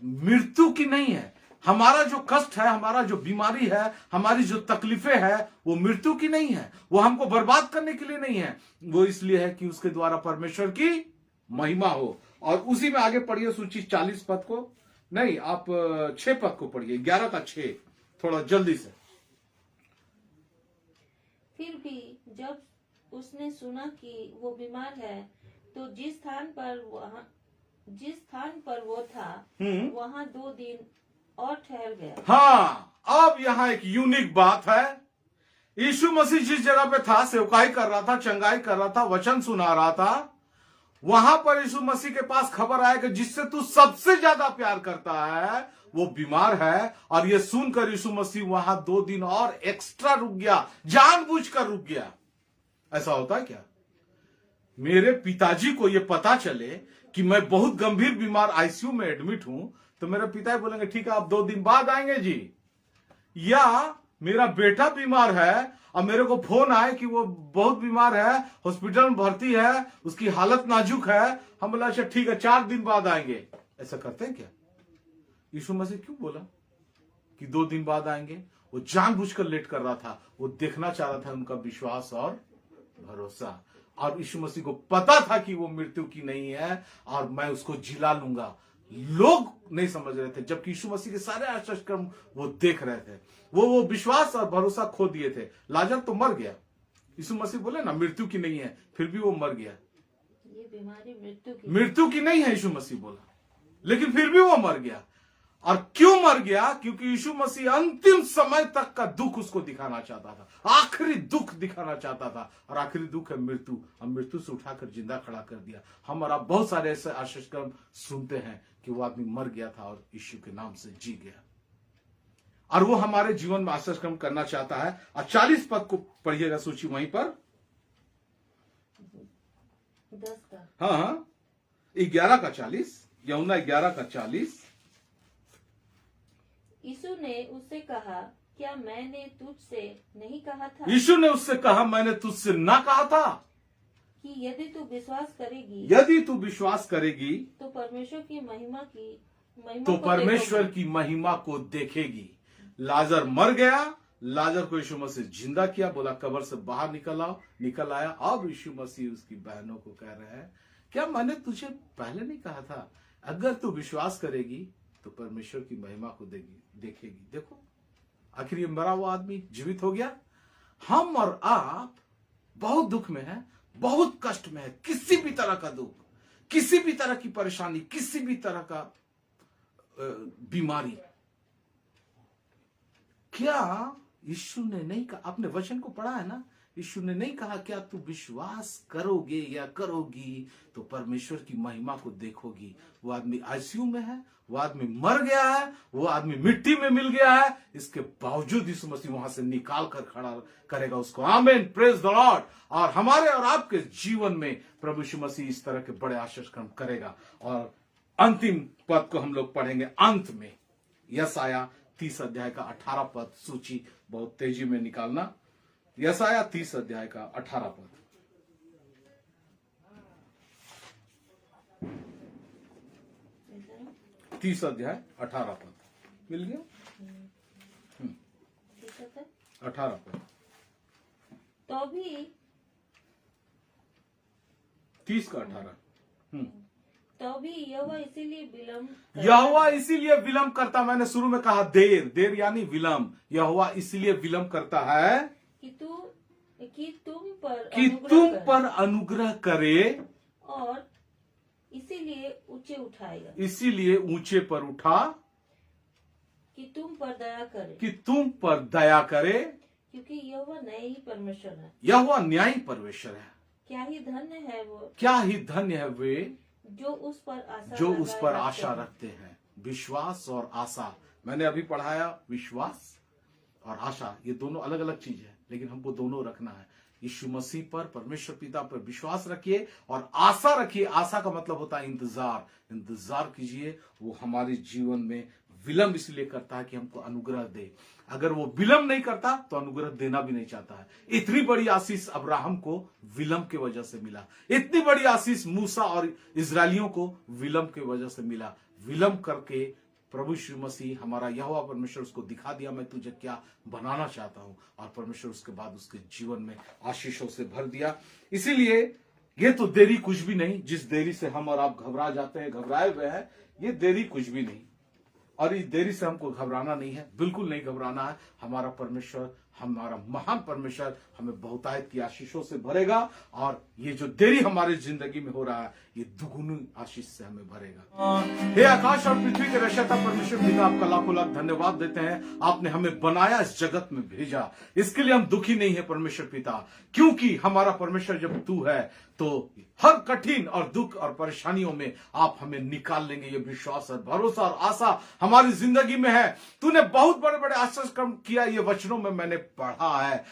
मृत्यु की नहीं है, हमारा जो कष्ट है, हमारा जो बीमारी है, हमारी जो तकलीफें है, वो मृत्यु की नहीं है, वो हमको बर्बाद करने के लिए नहीं है, वो इसलिए है कि उसके द्वारा परमेश्वर की महिमा हो। और उसी में आगे पढ़िए सूची 40 पद को, नहीं आप 6 पद को पढ़िए, 11 का 6, थोड़ा जल्दी से। फिर भी जब उसने सुना कि वो बीमार है, तो जिस स्थान पर वो था वहां 2 दिन और ठहर गया। हाँ, अब यहां एक यूनिक बात है। यीशु मसीह जिस जगह पे था, सेवकाई कर रहा था, चंगाई कर रहा था, वचन सुना रहा था, वहां पर यीशु मसीह के पास खबर आया कि जिससे तू सबसे ज्यादा प्यार करता है वो बीमार है। और ये सुनकर यीशु मसीह वहां 2 दिन और एक्स्ट्रा रुक गया, जानबूझकर रुक गया। ऐसा होता है क्या? मेरे पिताजी को यह पता चले कि मैं बहुत गंभीर बीमार आईसीयू में एडमिट हूं, तो मेरे पिता बोलेंगे ठीक है आप 2 दिन बाद आएंगे जी। या मेरा बेटा बीमार है और मेरे को फोन आए कि वो बहुत बीमार है, हॉस्पिटल में भर्ती है, उसकी हालत नाजुक है, हम बोला अच्छा ठीक है 4 दिन बाद आएंगे। ऐसा करते हैं क्या? यीशु मसीह क्यों बोला कि 2 दिन बाद आएंगे? वो जानबूझकर लेट कर रहा था, वो देखना चाह रहा था उनका विश्वास और भरोसा। और यीशु मसीह को पता था कि वो मृत्यु की नहीं है और मैं उसको जिला लूंगा। लोग नहीं समझ रहे थे, जबकि यीशु मसीह के सारे आश्चर्य कर्म वो देख रहे थे। वो विश्वास और भरोसा खो दिए थे। लाजर तो मर गया, यीशु मसीह बोले ना मृत्यु की नहीं है, फिर भी वो मर गया। ये बीमारी मृत्यु की नहीं है, यीशु मसीह बोला, लेकिन फिर भी वो मर गया। और क्यों मर गया? क्योंकि यीशु मसीह अंतिम समय तक का दुख उसको दिखाना चाहता था, आखिरी दुख दिखाना चाहता था, और आखिरी दुख है मृत्यु। और मृत्यु से उठाकर जिंदा खड़ा कर दिया। हम और आप बहुत सारे ऐसे आश्चर्यक्रम सुनते हैं कि वो आदमी मर गया था और यीशु के नाम से जी गया, और वो हमारे जीवन में आश्चर्यक्रम करना चाहता है। और 40 पद को पढ़िएगा सूची वहीं पर, 10 का। हाँ, 11 का 40, यूहन्ना 11 का 40। यीशु ने उससे कहा, क्या मैंने तुझसे नहीं कहा था यीशु ने उससे कहा, मैंने तुझसे ना कहा था कि यदि तू विश्वास करेगी यदि तू विश्वास करेगी तो परमेश्वर की महिमा तो को परमेश्वर देखोगी। की महिमा को देखेगी। लाजर मर गया, लाजर को यीशु मसीह जिंदा किया, बोला कब्र से बाहर निकल आया। अब यीशु मसीह उसकी बहनों को कह रहे हैं, क्या मैंने तुझे पहले नहीं कहा था, अगर तू विश्वास करेगी तो परमेश्वर की महिमा को देखेगी। देखो, आखिर ये मरा हुआ आदमी जीवित हो गया। हम और आप बहुत दुख में हैं, बहुत कष्ट में है, किसी भी तरह का दुख, किसी भी तरह की परेशानी, किसी भी तरह का बीमारी। क्या यीशु ने नहीं कहा? आपने वचन को पढ़ा है ना, यीशु ने नहीं कहा क्या तू विश्वास करोगे या करोगी तो परमेश्वर की महिमा को देखोगी। वो आदमी आईसीयू में है, वो आदमी मर गया है, वो आदमी मिट्टी में मिल गया है, इसके बावजूद यीशु मसीह वहां से निकाल कर खड़ा करेगा उसको। आमीन, प्रेज द लॉर्ड। और हमारे और आपके जीवन में प्रभु यीशु मसीह इस तरह के बड़े आश्चर्यक्रम करेगा। और अंतिम पद को हम लोग पढ़ेंगे अंत में, यशायाह 30 अध्याय का 18 पद, सूची बहुत तेजी में निकालना। यशायाह 30 अध्याय का 18 पद। 30 अध्याय 18 पद मिल गया? 18 पद, तो भी 30 का 18। तो भी यहोवा इसीलिए विलम्ब करता। मैंने शुरू में कहा देर यानी विलम्ब। यहोवा इसलिए विलम्ब करता है कि तुम पर अनुग्रह करे, और इसीलिए इसीलिए ऊंचे पर उठा, कि तुम पर दया करे, क्योंकि यहोवा न्यायी परमेश्वर है। यहोवा न्यायी परमेश्वर है। क्या ही धन्य है वे जो उस पर आशा रखते हैं। विश्वास और आशा, मैंने अभी पढ़ाया, विश्वास और आशा ये दोनों अलग अलग चीज है, लेकिन हमको दोनों रखना है। यीशु मसीह पर, परमेश्वर पिता पर विश्वास रखिए और आशा रखिए। आशा का मतलब होता है इंतजार कीजिए। वो हमारे जीवन में विलम्ब इसलिए करता है कि हमको अनुग्रह दे। अगर वो विलम्ब नहीं करता तो अनुग्रह देना भी नहीं चाहता है। इतनी बड़ी आशीष अब्राहम को विलम्ब की वजह से मिला, इतनी बड़ी आशीष मूसा और इजरायलियों को विलम्ब की वजह से मिला। विलम्ब करके प्रभु श्री मसीह हमारा यहोवा परमेश्वर उसको दिखा दिया, मैं तुझे क्या बनाना चाहता हूं, और परमेश्वर उसके बाद उसके जीवन में आशीषों से भर दिया। इसीलिए ये तो देरी कुछ भी नहीं। जिस देरी से हम और आप घबरा जाते हैं, घबराए हुए हैं, ये देरी कुछ भी नहीं। और इस देरी से हमको घबराना नहीं है, बिल्कुल नहीं घबराना है। हमारा परमेश्वर, हमारा महान परमेश्वर हमें बहुतायत की आशीषों से भरेगा, और ये जो देरी हमारे जिंदगी में हो रहा है ये दुगुनी आशीष से हमें भरेगा। हे आकाश और पृथ्वी के रचयिता परमेश्वर पिता, आपका लाखों लाख धन्यवाद देते हैं। आपने हमें बनाया, इस जगत में भेजा, इसके लिए हम दुखी नहीं है परमेश्वर पिता, क्योंकि हमारा परमेश्वर जब तू है तो हर कठिन और दुख और परेशानियों में आप हमें निकाल लेंगे। ये विश्वास और भरोसा और आशा हमारी जिंदगी में है। तूने बहुत बड़े बड़े आश्चर्य किया, ये वचनों में मैंने पढ़ा है।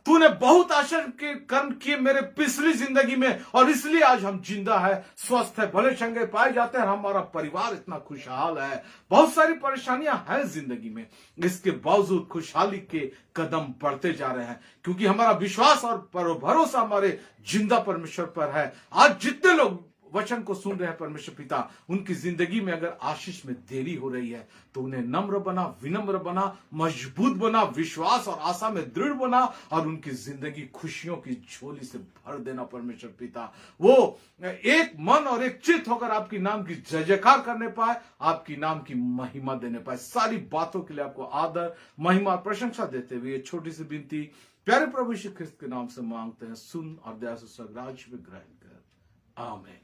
तूने बहुत आश्चर्य के कर्म किए मेरे पिछली जिंदगी में, और इसलिए आज हम जिंदा है, स्वस्थ है, भले चंगे पाए जाते हैं। हमारा परिवार इतना खुशहाल है। बहुत सारी परेशानियां हैं जिंदगी में, इसके बावजूद खुशहाली के कदम बढ़ते जा रहे हैं, क्योंकि हमारा विश्वास और भरोसा हमारे जिंदा परमेश्वर पर है। आज जितने लोग वचन को सुन रहे हैं परमेश्वर पिता, उनकी जिंदगी में अगर आशीष में देरी हो रही है तो उन्हें नम्र बना, विनम्र बना, मजबूत बना, विश्वास और आशा में दृढ़ बना, और उनकी जिंदगी खुशियों की झोली से भर देना परमेश्वर पिता। वो एक मन और एक चित्त होकर आपकी नाम की जय जयकार करने पाए, आपकी नाम की महिमा देने पाए। सारी बातों के लिए आपको आदर, महिमा, प्रशंसा देते हुए छोटी सी विनती प्यारे प्रभु यीशु ख्रिस्त के नाम से मांगते हैं, सुन और दया से स्वर्गराज में ग्रहण कर। आमीन।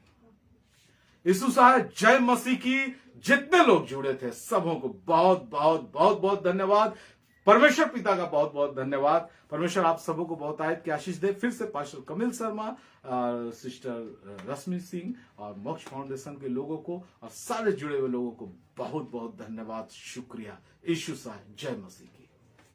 यीशु साहब जय मसीह की। जितने लोग जुड़े थे सबों को बहुत बहुत बहुत बहुत धन्यवाद। परमेश्वर पिता का बहुत बहुत धन्यवाद। परमेश्वर आप सबों को बहुत आयत की आशीष दे। फिर से pastor Camille Sharma, sister Rashmi Singh और मोक्ष फाउंडेशन के लोगों को और सारे जुड़े हुए लोगों को बहुत बहुत धन्यवाद, शुक्रिया। यीशु साहब जय मसीह की।